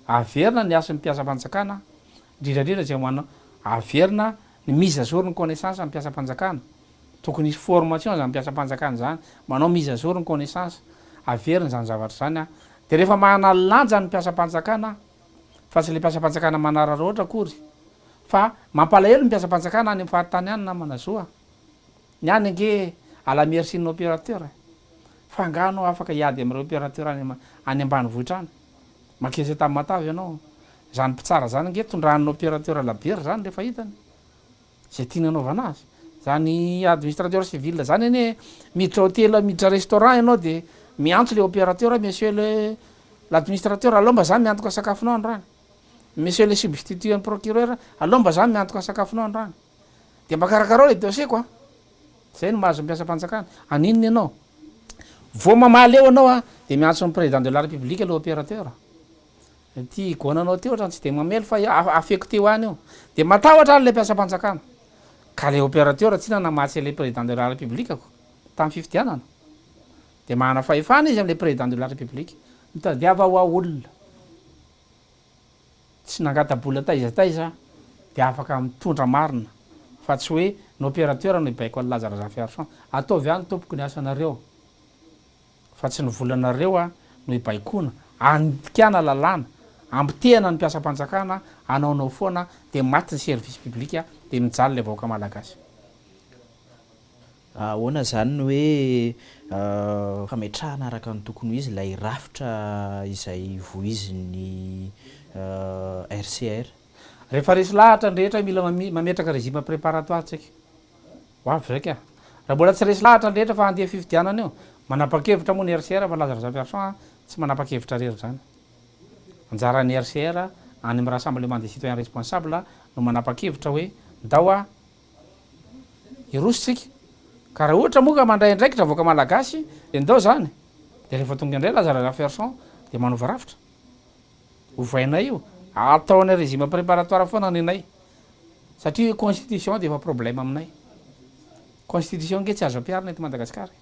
averina ny asan'ny mpiasa mpanjakana indrindrandrindra zay manao averina ny mise à jour ny connaissance amin'ny mpiasa mpanjakana tokony isy formation zany mpiasa mpanjakana zany manao mise à jour ny connaissance averina zany zavatra zany de rehefa manalanja ny mpiasa mpanjakana fa tsy le mpiasa mpanjakana manarara ohatra akory fa mampalahelo ny mpiasa mpanjakana any amin'ny fahatany any na manazoa ny any ange ala merci ny opérateur fa anganao afaka hiady am'ireo opérateur any ambanivohitra any makeza tamin'ny matavy ianao zany mpitsara zany nge tondrahan'ny opérateur labery zany rehefa hitany zay tiana anaovana azy zany administrateur civil zany ane miditra hôtel miditra restaurant ianao de miantso le opérateur monsieur l'administrateur aloha mba zany miantoka sakafonao andrany monsieur le substitut procureur aloha mba zany miantoka sakafonao andrany de mba karakarao le dossier zay no mahazo mpiasa mpanjakana aninony ianao vo mamaly eo anao de miantso ny président de la république le opérateur ty gonanao teo ohatrany tsy de mamely fa afeko teo any io de matahotra any le mpiasa mpanjakana ka le opérateur tsy nanamatsy le président de la république ko tamin'ny fifidianana de mahana fahefana izy am'le président de la république mitadiava ho olona tsy nangatabola taizataiza de afaka mitondra marina fa tsy hoe ny opérateur no ibaiko any lazarazafiarson ataovy any tompoko ny asanareo fa tsy nyvolanareo no ibaikona andikana lalàna ambitehana ny mpiasa mpanjakana anaonao foana de maty ny service public de mijaly le vahoaka malagasy ahoana zany ny hoe fametrahana araka ny tokony izy lay rafitra izay voiziny RCR rehefa resy lahatra ndrehetra mila mametraka régime préparatoire tsika hoavy zaiky raha mbola tsy resy lahatra ndrehetra fa andeha fifidianana io manapa-kevitra moa ny RCR fa lazarazafiarson tsy manapa-kevitra rery zany anjaran'ny RCR any amin'ny rassemblement des citoyens responsable no manapa-kevitra hoe ndao irositsika ka raha ohatra moa ka mandray andraikitra voaka malagasy de ndao zany de rehefa tonga indray lazarazafiarson de manova rafitra hovainay io ataony régime préparatoire foana nenay satria constitution de efa problème aminay constitution nge tsy azo ampiarina eto Madagasikara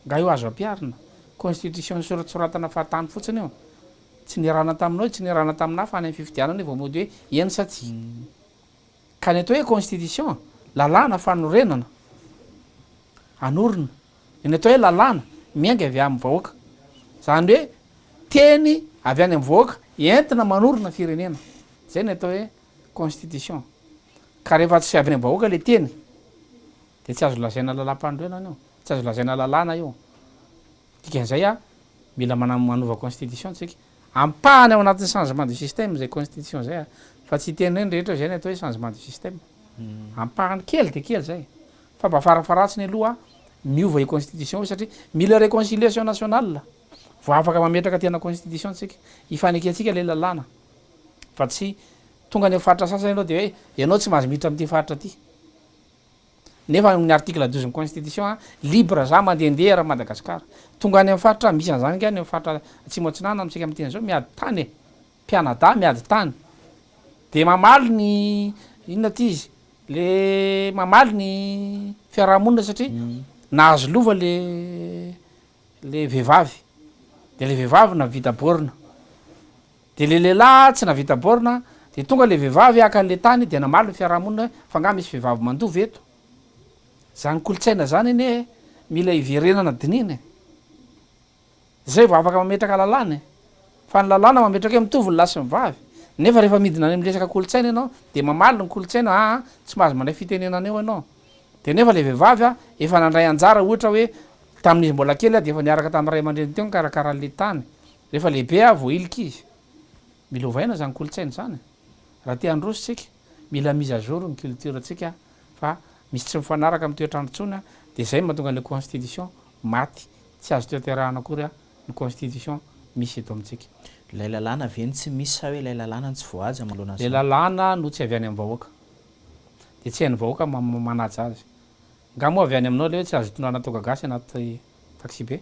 nga io azo ampiarina constitution soratsoratana fahatany fotsiny io tsy nirana taminao tsy nirana tamina fa any amin'ny fifidianana vao mody hoe eny sa tsy ka ny atao hoe constitution lalàna fanorenana anorina ny atao hoe lalàna miainga avy amin'ny vahoaka zany hoe teny avy any amin'ny vahoaka entina manorina firenena zay ny atao hoe constitution ka rehefa tsy avy any amin'ny vahoaka le teny de tsy azo lazaina lalam-pandroenana io tsy azo lazaina lalàna io dikan'izay mila manova constitution tsika ampahany ao anatin'ny changement de système zay constitution zay fa tsy teny reny rehetra zay ny atao hoe changement de système ampahany kely de kely zay fa mba farafaratsiny aloha miova i constitution satria mila réconciliation nationale vo afaka mametraka tena constitution tsika ifaneketsika le lalàna fa tsy tonga ny faritra sasany anao de hoe ianao tsy mahazo miditra am'ty faritra ty nefa ny article 12 ny constitution libre za mandehandeha raha Madagasikara tonga any amin'ny faritra misy an'zany nge any amin'ny faritra atsimotsinana amitsika am'teny zao miady tany Pianada miady tany de mamaly ny inona ty izy le mamaly ny fiarahamonina satria nahazo lova le vehivavy de le vehivavy navita borina de le lehilahy tsy navita borina de tonga le vehivavy aka an'le tany de namaly ny fiarahamonina fa nga misy vehivavy mandovy eto zany kolotsaina zany ine mila iverenana dininy zay vo afaka mametraka lalàna fa ny lalàna mametraka hoe mitovy ny lahy sy mivavy nefa rehefa midina any am'resaka kolotsaina ianao de mamaly ny kolotsaina tsy mahazo mandray fitenenana eo ianao de nefa le vehivavy efa nandray anjara ohatra hoe tamin'izy mbola kely de efa niaraka tamin'ny ray aman-dreny teo karakarahan'le tany rehefa lehibe vo ilika izy mila ovaina zany kolotsaina zany raha te androso tsika mila mise à jour ny culture tsika fa misy tsy mifanaraka amin'ny toetrandrotsony de zay mahatonga an'le constitution maty tsy azo toeterahana akory ny constitution misy eto amintsika lay lalàna veny tsy misy sa hoe lay lalàna ny tsy voaja malohana le lalàna no tsy avy any amin'ny vahoaka de tsy hain'ny vahoaka manaja azy nga moa avy any aminao le hoe tsy azo tonana toga gasy anaty taxi be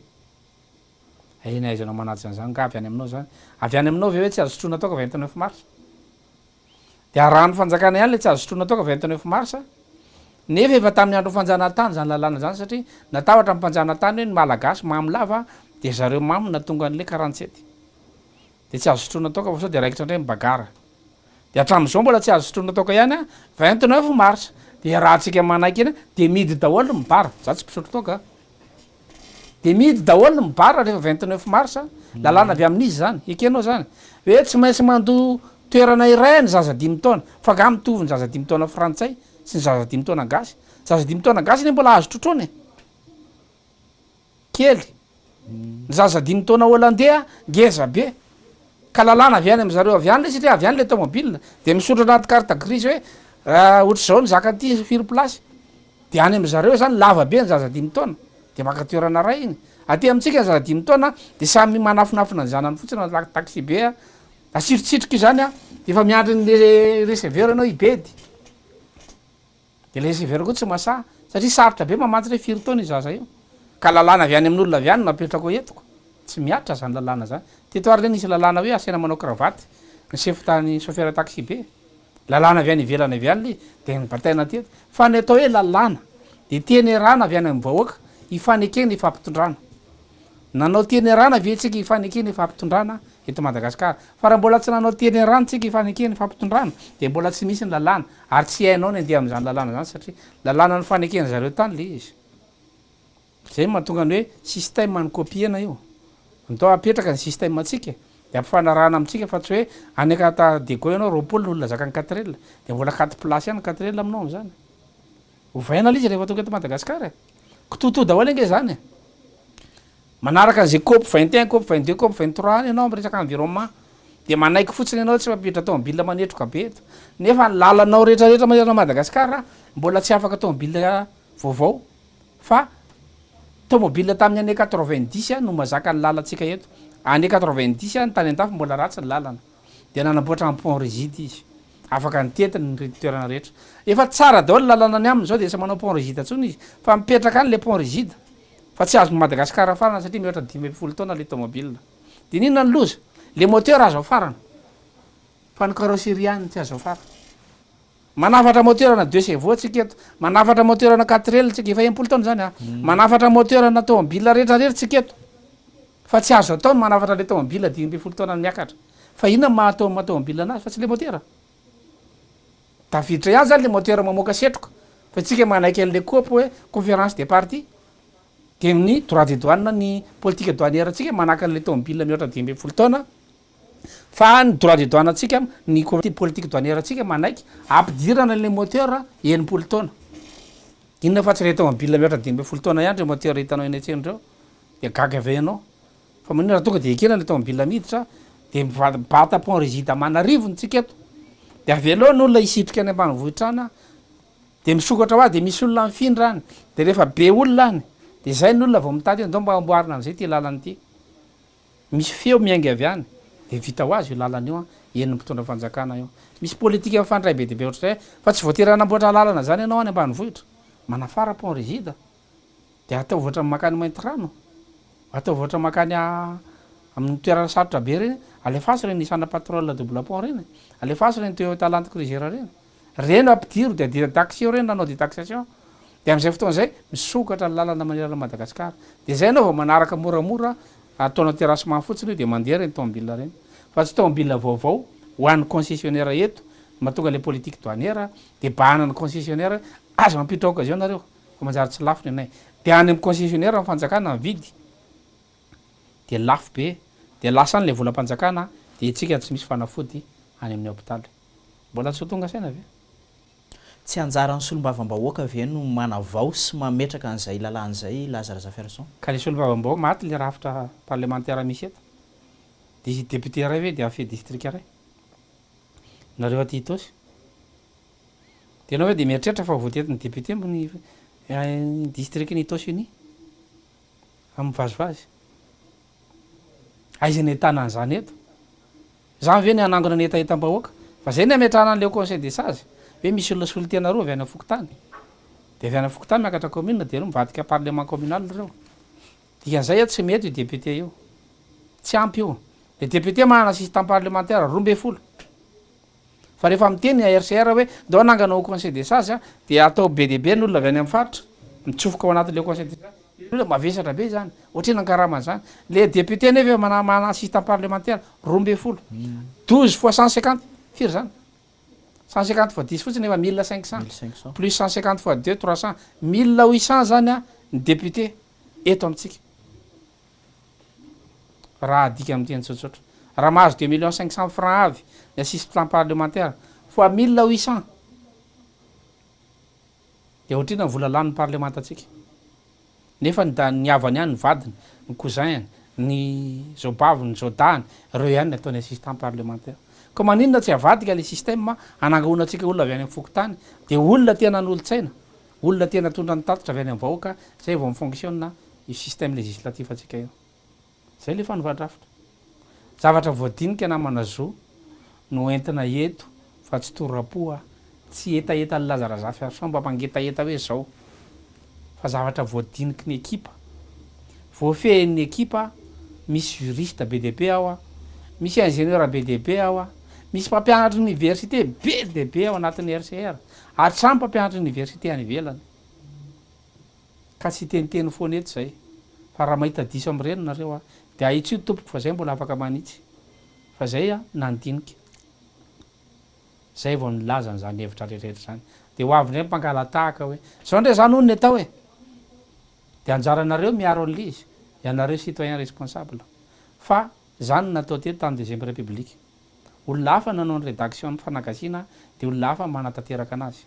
ina aizanao manaja an'zany nga avy any aminao zany avy any aminao ve hoe tsy azo sotrona toka 29 mars de arahany fanjakana ihany le tsy azo sotrona toka 29 mars nefa efa tamin'ny andro fanjanahantany zany lalàna zany satria natahatra mpanjanahantany hoe ny malagasy mamy lava de zareo mamy na tonga an'le 47 de tsy azo sotrona toka fa sao de raikitra ndray mibagara de atram'izao mbola tsy azo sotrona toka ihany a 29 mars de raha tsika manaiky eny de midy daholo mibara za tsy mpisotro toka de midy daholo mibara rehefa 29 mars lalàna avy amin'izy zany ekenao zany hoe tsy maintsy mando toerana iray ny zaza 5 taona fa nga mitovy ny zaza 5 taona frantsay sy ny zaza 5 taona gasy zaza 5 taona gasy ne mbola azo trotrony kely ny zaza 5 taona hollandais ngeza be ka lalàna avy any am'zareo avy any le satria avy any le tomobile de misotro anaty carte grise hoe ohatry zao ny zaka ty firy plasy de any am'zareo zany lava be ny zaza 5 taona de maka toerana ray iny aty amitsika ny zaza 5 taona de samy manafinafina ny zanany fotsiny taxi be asitrotsitroky zany a de efa miandry nle receveur anao ibedy de le receveur koa tsy masa satria sarotra be mamantsy re firy taona izaza io ka lalàna avy any amin'olona avy any napetrako etiko tsy miatra zany lalàna zany tetoary le nisy lalàna hoe asena manao kravaty ny sefotany chauffeur taxi be lalàna avy any ivelany avy any le de ny bataina teto fa ny atao hoe lalàna de teny rana avy any amin'ny vahoaka ifanekeny ifampitondrana nanao teny rana ve tsika ifanekeny ifampitondrana eto Madagasikara fa raha mbola tsy nanao teny rano tsika ifanekeny ifampitondrana de mbola tsy misy ny lalàna ary tsy hainao ny andeha am'zany lalàna zany satria lalàna ny fanekeny zareo tany le izy zay mahatonga ny hoe système ny kopiena io atao apetraka ny système atsika de ampifanarahana amitsika fa tsy hoe anekata dego ianao roapolo olona zakany 4 de mbola 4 place ihany 4 aminao am'zany ovaina l izy rehefa tonga eto Madagasikara kitoto daholo ange zany manaraka an'zay cop 21 cop 22 cop 23 any ianao amresaka environnement de manaiky fotsiny ianao tsy mampiditra tomobile manetroka be eto nefa ny lalanao rehetrarehetra maerana Madagasikara mbola tsy afaka tomobile vaovao fa tomobile tamin'ny ane 90 no mazaka ny lalatsika eto ane 90 ny tany an-dafy mbola ratsy ny lalana de nanamboatra ny pont rigide izy afaka nytetiny ny toerana rehetra efa tsara daholo lalana ny aminy zao de sa manao pont rigide atsony izy fa mipetraka any le pont rigide fa tsy azo Madagasikara farana satria mihoatra 10 taona le tomobile de ninona ny loza le moteur azo farana fa ny carrosserie any tsy azo farana manafatra moteur na 2 chevaux tsika eto manafatra moteur na 4 tsika efa 10 taona zany a manafatra moteur na tomobile rehetrarehetra tsika eto fa tsy azo atao ny manafatra le tomobile 10 taona miakatra fa inona mahatao tomobile anazy fa tsy le moteur tafiditra ihany zany le moteur mamoaka setroka fa tsika manaiky an'le cop hoe conférence des partis de amin'ny droit de douane ny politique douanière tsika manaka an'le tomobile mihoatra 10 taona fa ny droit de douane tsika ny politique douanière tsika manaiky ampidirana le moteur 10 taona inona fa tsy re tomobile mihoatra 10 taona ihany re moteur hitanao eny antseny reo de gaga avy anao fa manina raha tonga de ekena le tomobile miditra de mibata pont rigide manarivony tsika eto de avy aloha n'olona isitrika any ambanivohitrana de misokatra hoa de misy olona mifindra any de rehefa be olona any de zay ny olona vao mitady andao mba amboarina am'zay ty lalany ty misy feo miaingy avy any de vita ho azy io lalana io a eniny mpitondra fanjakana io misy politika mifandray be de be ohatray fa tsy voatery anamboatra lalana zany ianao any ambanivohitra manafara pont rigide de atao voatra makany mainty rano atao voatra makany amin'ny toerana sarotra be reny alefasy reny isana patrol double pont reny alefasy reny Toyota Land Cruiser reny ampidiro de adira taxi eo reny nanao détaxation de am'izay fotoana zay misokatra ny lalana manerana Madagasikara de zay anao vao manaraka moramora ataonao terrassement fotsiny io de mandeha reny tomobile reny fa tsy tomobile vaovao ho an'ny concessionnaire eto mahatonga le politique douanière de bahana ny concessionnaire aza mampiditra occasion nareo fa manjary tsy lafo ny anay de any amin'ny concessionnaire mifanjakana mividy de lafo be de lasa any le volam-panjakana de itsika tsy misy fanafody any amin'ny hôpitaly mbola tsy ho tonga saina ave tsy anjaran'ny solombavam-bahoaka ve no manavao sy mametraka an'izay lalàn'izay Lazare Zaferson ka le solombavam-bahoaka maty le rafitra parlementaire misy eto de izy député ray ve de afet district ray nareo aty itosy tenao hoe de mieritreritra fa voatetiny député mbony district ny itosy iny amin'ny vazivazy aiza ny ahitana an'izany eto zany ve ny anangona ny etaetam-bahoaka fa zay ny ametrahana an'le conseil des sages hoe misy olona solotena roa avy any Fokotany de avy any Fokotany miakatra commune de reo mivadika parlement communal reo dikan'izay tsy mety io député io tsy ampy io de député mahana assistant parlementaire 12 fa rehefa miteny RCR hoe dao nangana au conseil des sages de atao be deaibe ny olona avy any amin'ny faritra mitsofoka ao anatin'le conseil des sages olona mavesatra be zany ohatrany ankaramana zany le député nefa mana assistant parlementaire 12 12 fois 150 firy zany 150 fois 10 fotsiny efa 1500 plus 150 fois 2 300 1800 zany a ny député eto amitsika raha adika am'teny tsotsotra raha mahazo 2 500 000 francs avy ny assistant parlementaire fois 1800 de ohatriny ny vola lany ny parlement atsika nefa ny avany any ny vadiny ny cousin ny zobavy ny zodany reo ihany ny ataony assistant parlementaire ko maninona tsy avadika le système anangahoana atsika olona avy any amin'ny Fokotany de olona tena n'olotsaina olona tena tondra ny tatitra avy any amin'ny vahoaka zay vao mifonctionne io système législatif atsika io zay le fanovadrafitra zavatra voadinika namana zo no entina eto fa tsy torapoa tsy etaeta ny lazaraza fiarson mba mangetaeta hoe zao fa zavatra voadiniky ny ekipa voafehin'ny ekipa misy juriste be deaibe ao a misy ingénieur be deaibe ao a misy mpampianatra université be deaibe ao anatin'ny RCR hatramy mpampianatra université any ivelany ka tsy teniteny foana eto zay fa raha mahita diso am'ireny nareo a de ahitsy io tompoko fa zay mbola afaka manitsy fa zay a nandinika zay vao nilazany zany hevitra rehetrarehetra zany de ho avy ndray mpangalatahaka hoe zao ndray zany hono ny atao hoe de anjaranareo miaro an'le izy ianareo citoyen responsable fa zany natao teto tany deuxième république olona hafa nanao ny rédaction ny fanagasiana de olona hafa manatanteraka anazy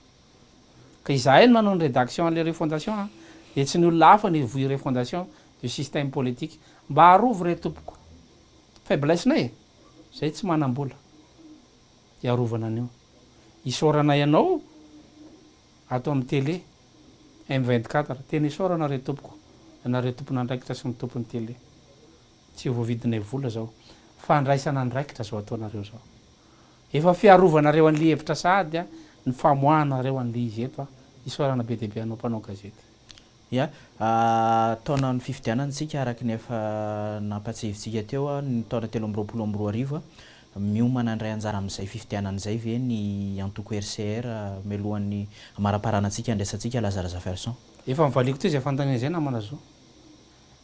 ka izahay no manao ny rédaction le refondation de tsy ny olona hafa ny voy refondation du système politique mba arovy re tompoko faiblesse-nay zay tsy manam-bola iarovana an'io isorana ianao atao amin'ny télé M24 tena isorana re tompoko anareo tompona andraikitra sy ny tompony télé tsy voavidinay vola zao fandraisana andraikitra zao ataonareo zao efa fiarovanareo an'le hevitra sady a ny famoahanareo an'le izy eto a isorana be deaibe anao mpanao gazety ya taona ny fifidianantsika araky ny efa nampatsehivitsika teo a ny taona 13 miomana andray anjara amin'izay fifidianan'izay ve ny antoko RCR mialohan'ny amaraparanantsika andraisantsika Lazaraza Ferson efa mivaliko teo zay fantaniana zay namana zao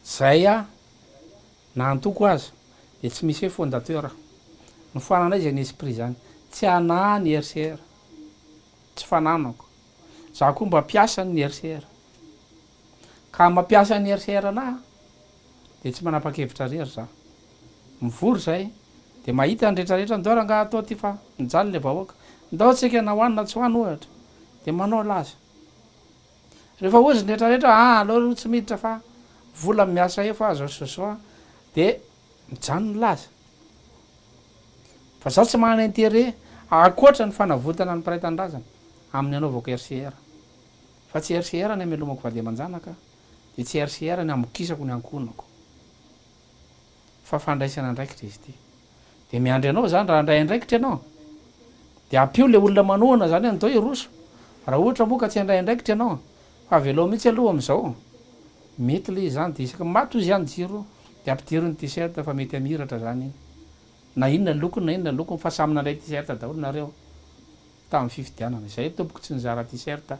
zay a na antoko azy de tsy misy hoe fondateur ny fananay zay ny esprit zany tsy ana ny RCR tsy fananako za koa mba piasa ny RCR ka mampiasa ny RCR na de tsy manapa-kevitra rery za mivory zay de mahita ny rehetrarehetra ndao raha nga atao ty fa mijaly le vahoaka ndao tsika na hoanina tsy hoany ohatra de manao laza rehefa ozy ny rehetrarehetra aloha tsy miditra fa vola miasa eo fa zao sosoa de mijanony laza fa zaho tsy manana intérêt akoatra ny fanavotana ny piraitan-drazana amin'ny anaovako RCR fa tsy RCR ny amelomako vady aman-janaka de tsy RCR ny amokisako ny ankonako fa fandraisana andraikitra izy ty de miandry anao zany raha andray andraikitra ianao de ampio le olona manohana zany andao iroso raha ohatra moa ka tsy andray andraikitra ianao fa velao mihitsy aloha am'izao mety le zany de isaky maty ozy any jiro de ampidirony t-shirt fa mety amiratra zany iny na inona lokony na inona lokony fa samina andray t-shirt daholo nareo tamin'ny fifidianana zay tompoko tsy nizara t-shirt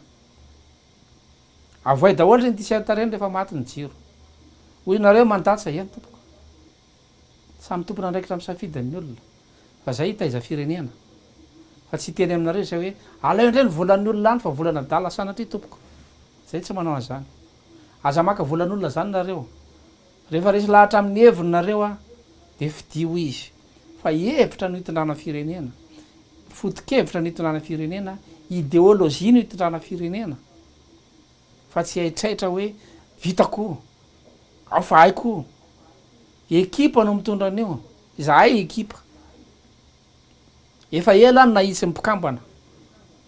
avoay daholo reny t-shirt reny rehefa maty ny jiro hoy nareo mandatsa ihany tompoko samy tompona andraikitra am'safidin'ny olona fa zay hitaiza firenena fa tsy teny aminareo zay hoe aleo indray ny volan'ny olona any fa volana dala sanatry tompoko zay tsy manao an'zany aza maka volan'olona zany nareo rehefa resy lahatra amin'ny heviny nareo a de fidio izy fa hevitra no hitondrana firenena foto-kevitra no hitondrana firenena idéologie no hitondrana firenena fa tsy haitraitra hoe vitako ao fa haiko ekipa no mitondra an'io zahay ekipa efa ela ny nahitsy mpikambana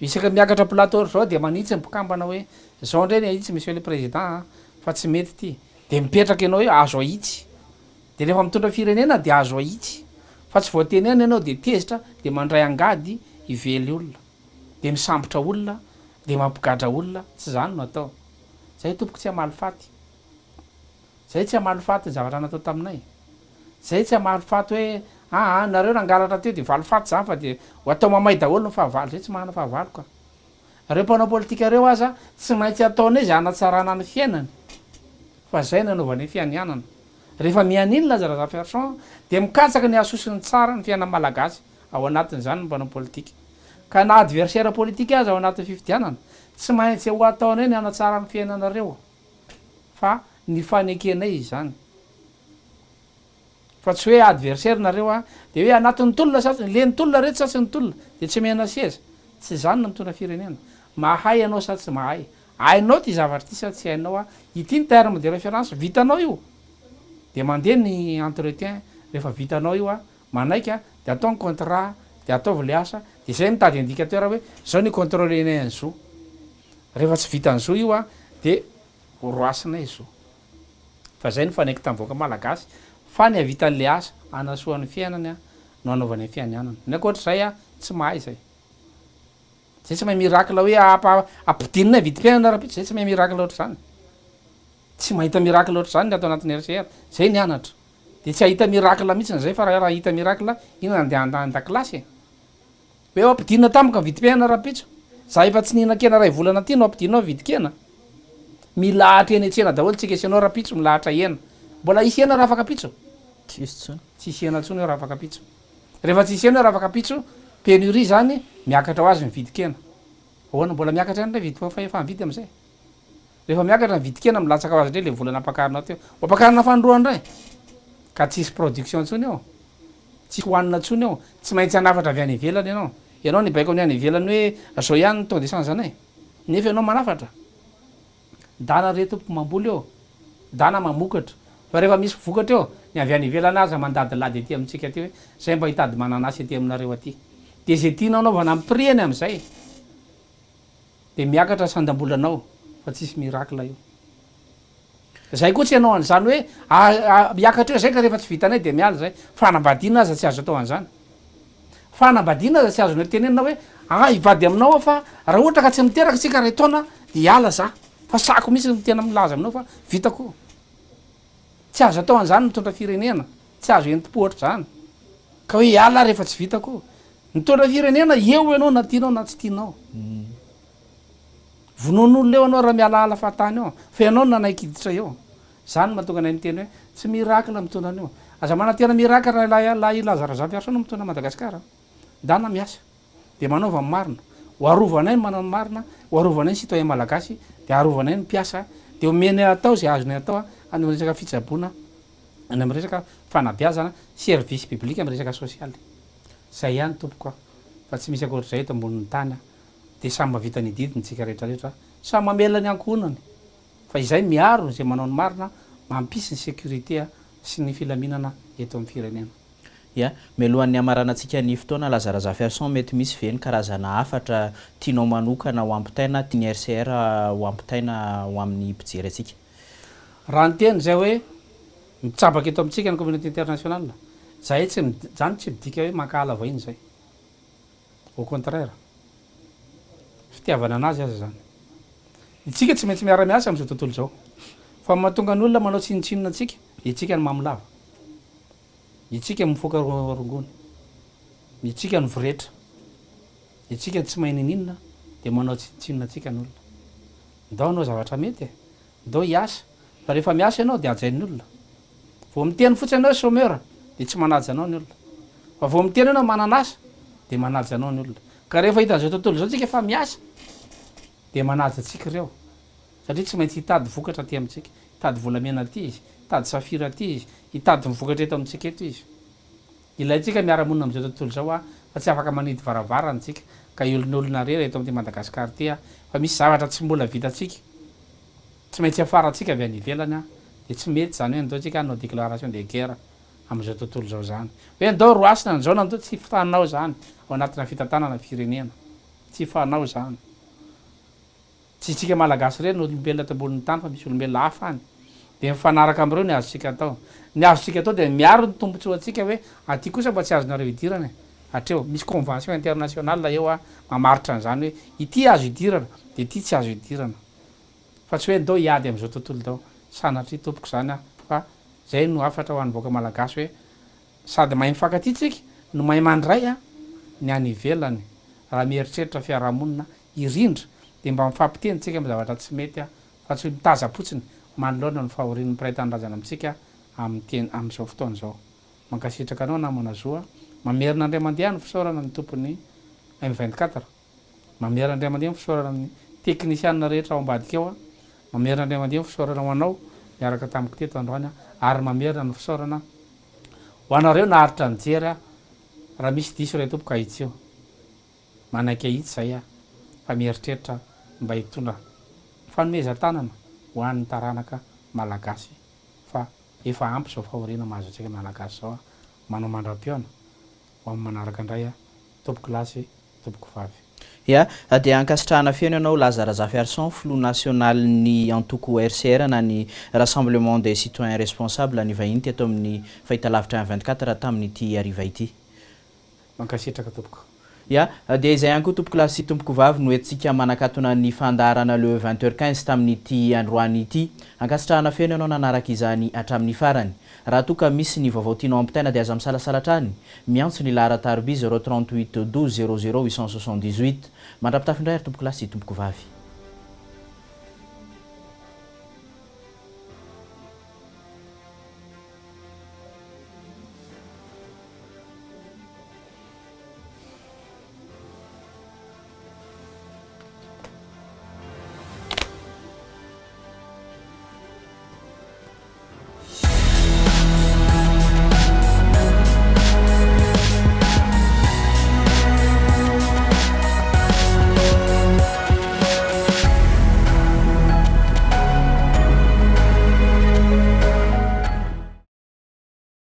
isaka miakatra plateau zao de manitsy mpikambana hoe zao ndray ny ahitsy monsieur le président fa tsy mety ty de mipetraka ianao hoe azo ahitsy de rehefa mitondra firenena de azo ahitsy fa tsy voatenena ianao de tezitra de mandray angady ively olona de misambotra olona de mampigatra olona tsy zany no atao zay tompoko tsy hamalifaty zay tsy hamalifaty ny zavatra natao taminay zay tsy hamalifaty hoe nareo rangalatra teo de valifaty zany fa de atao mamay daholo no fahavalo zay tsy manana fahavalo ka reo mpanao politika reo aza tsy maintsy ataonay zay anatsarana ny fiainany fa zay nanaovany fianianana rehefa mianiny Lazara Ferson de mikatsaka ny asosiny tsara ny fiainana malagasy ao anatin'zany ny mpanao politika ka na adversaire politika azy ao anatin'ny fifidianana tsy maintsy ho ataonay ny anatsara ny fiainanareo fa ny fanekenay zany fa tsy hoe adversaire nareo de hoe anatin'ny tolona sasy le ny tolona reto sasy ny tolona de tsy mena seza tsy zany no mitondra firenena mahay anao sa tsy mahay ainao ty zavatra ty sa tsy hainao ity ny terme de référence vitanao io de mandeha ny entretien rehefa vitanao io manaika de atao ny contrat de ataovy le asa de zay mitady indicateur hoe zao ny contrôlenay an'zao rehefa tsy vitan'zao io de roasinay zao fa zay ny fanaiky tamvoaka malagasy fa ny avitan'le asa anasoan'ny fiainany no anaovany fianianana ny akoatr'zay tsy mahay zay zay tsy mahay miracle hoe ampidinina viti-piainana rapitso zay tsy mahay miracle oatra zany tsy mahita miracle oatra zany ny atao anatin'ny RCR zay ny anatra de tsy ahita miracle mihitsy zay fa raha hita miracle ina nde andakilasy hoe ampidinina tamika viti-piainana rapitso za efa tsy nihinan-kena ray volana ty no ampidinao vitikena milahatra eny etsena daholo tsika isianao rapitso milahatra ena mbola isiana raha afaka pitso tsy isiana tsony raha afaka pitso rehefa tsy isiana raha afaka pitso pénurie zany miakatra ho azy mividikena ahoana mbola miakatra any le vidifa mividy am'zay rehefa miakatra mividikena milatsaka ho azy ndray le volana ampakarina teo ampakarina fandroandray ka tsisy production ntsony eo tsy hoanina ntsony eo tsy maintsy anafatra avy any ivelany ianao ny baiko ny any ivelany hoe zao ihany ny temps d'essence anay nefa ianao manafatra dana re tompo mamboly eo dana mamokatra fa rehefa misy vokatra eo ny avy any ivelany aza mandadilady aty amintsika aty hoe zay mba hitady mananasy aty aminareo aty de zay tianao anaovana amin'ny prix any am'zay de miakatra sandambolanao fa tsisy miracle io zay koa tsy ianao an'zany hoe miakatra eo zay ka rehefa tsy vitanay de miala zay fanambadiana aza tsy azo atao an'zany fanambadiana aza tsy azony tenenina hoe ivady aminao fa raha ohatra ka tsy miteraka tsika ray taona de iala za fa sako misy tena milaza aminao fa vitako tsy azo atao an'zany mitondra firenena tsy azo enti-po oatra zany ka hoe iala rehefa tsy vitako mitondra firenena eo ianao na tianao na tsy tianao vonon'olona eo anao raha mialaala fahatany eo fa ianao nanaikiditra eo zany mahatonga anay miteny hoe tsy miracle mitondra an'io aza manatena miracle la Lazara Ferson no mitondra Madagasikara dana miasa de manaova ny marina hoarovanay ny manao ny marina hoarovanay ny citoyen malagasy de arovanay ny mpiasa de omeny atao zay azony atao any amin'ny resaka fitsaboana any amin'ny resaka fanabeazana service public amin'ny resaka sosialy zay ihany tompoko fa tsy misy akoatr'zay eto ambonin'ny tany de samy mavita ny didiny tsika rehetrarehetra samy mamela ny ankohonany fa izay miaro zay manao ny marina mampisy ny sécurité sy ny filaminana eto amin'ny firenena mialohan'ny amaranantsika ny fotoana Lazara Ferson mety misy ve ny karazana afatra tianao manokana ho ampitaina tiany RCR ho ampitaina ho amin'ny mpijery atsika raha ny teny zay hoe mitsabaka eto amintsika ny communauté internationale zay zany tsy midika hoe makahala vahiny zay au contraire fitiavana anazy aza zany itsika tsy maintsy miara-miasa am'izao tontolo zao fa mahatonga ny olona manao tsinitsinina atsika itsika ny mamilava itsika mifoaka rongony itsika ny voretra itsika tsy mahay ninina de manao tsinitsinina atsika ny olona ndao anao zavatra mety ndao hiasa fa rehefa miasa ianao de ajain'ny olona vo miteny fotsiny anao chômeur de tsy manaja anao ny olona fa vo miteny anao mananasa de manaja anao ny olona ka rehefa hitan'izao tontolo zao tsika fa miasa de manaja atsika reo satria tsy maintsy hitady vokatra aty amintsika hitady volamena aty izy hitady safira aty izy hitady mivokatra eto amintsika eto izy ilayntsika miara-monina am'izao tontolo zao fa tsy afaka manidy varavarany tsika ka olon'olona rera eto amin'ty Madagasikara ty fa misy zavatra tsy mbola vitatsika tsy maintsy afara atsika avy any ivelany de tsy mety zany hoe ndao tsika anao déclaration de guerre am'izao tontolo zao zany hoe ndao roasina an'zao nandao tsy fanao zany ao anatina fitantanana firenena tsy fanao zany tsy tsika malagasy reny olombelona tambolin'ny tany fa misy olombelona hafa any de mifanaraka am'ireo ny azotsika atao ny azotsika atao de miaro ny tombontsoa atsika hoe aty kosa mba tsy azonareo idirana atreo misy convention international eo a mamaritra an'izany hoe ity azo idirana de ity tsy azo idirana fa tsy hoe ndao hiady am'izao tontolo dao sanatry tompoko zany a fa zay no afatra ho an'ny voaka malagasy hoe sady mahay mifankaty tsika no mahay mandray a ny any ivelany raha mieritreritra fiarahamonina irindra de mba mifampiteny tsika amy zavatra tsy mety a fa tsy mitazapotsiny manoloana ny fahorian'ny mpiray-tanindrazana amitsika am'teny am'izao fotoana zao mankasitraka anao namana zoa mamerina andray mandeha ny fisaorana ny tompony M24 mamerina andray mandeha ny fisaorana ny teknisianina rehetra ao ambadika eo a mamerina andray mandeha ny fisaorana ho anao miaraka tamiko teto androany ary mamerina ny fisaorana ho anareo naharitra ny jery a raha misy diso ray tompoka ahitsy eo manaiky ahitsy zay a fa mieritreritra mba hitondra fanomeza tanana ho an'ny taranaka malagasy fa efa ampy zao fahoriana mahazo atsika malagasy zao a manao mandram-piona ho amin'ny manaraka indray a tompoko lasy tompoko vavy ia de ankasitrahana feno ianao Lazare Zafy flou national ny antoko RCR na ny rassemblement des citoyens responsables ny vahiny teto amin'ny fahitalavitra 24 tamin'ity ariva ity mankasitraka tompoko ia de izay ihany koa tompoko lasy tompoko vavy no entsika manakatona ny fandarana le 20h15 tamin'ity androany ity ankasitrahana feno ianao nanaraka izany hatramin'ny farany raha toka misy ny vaovao tianao ampitaina de aza misalasalatra any miantso ny laharatarby 038 12 00 878 mandrapitafindray ary tompoko lasy tompoko vavy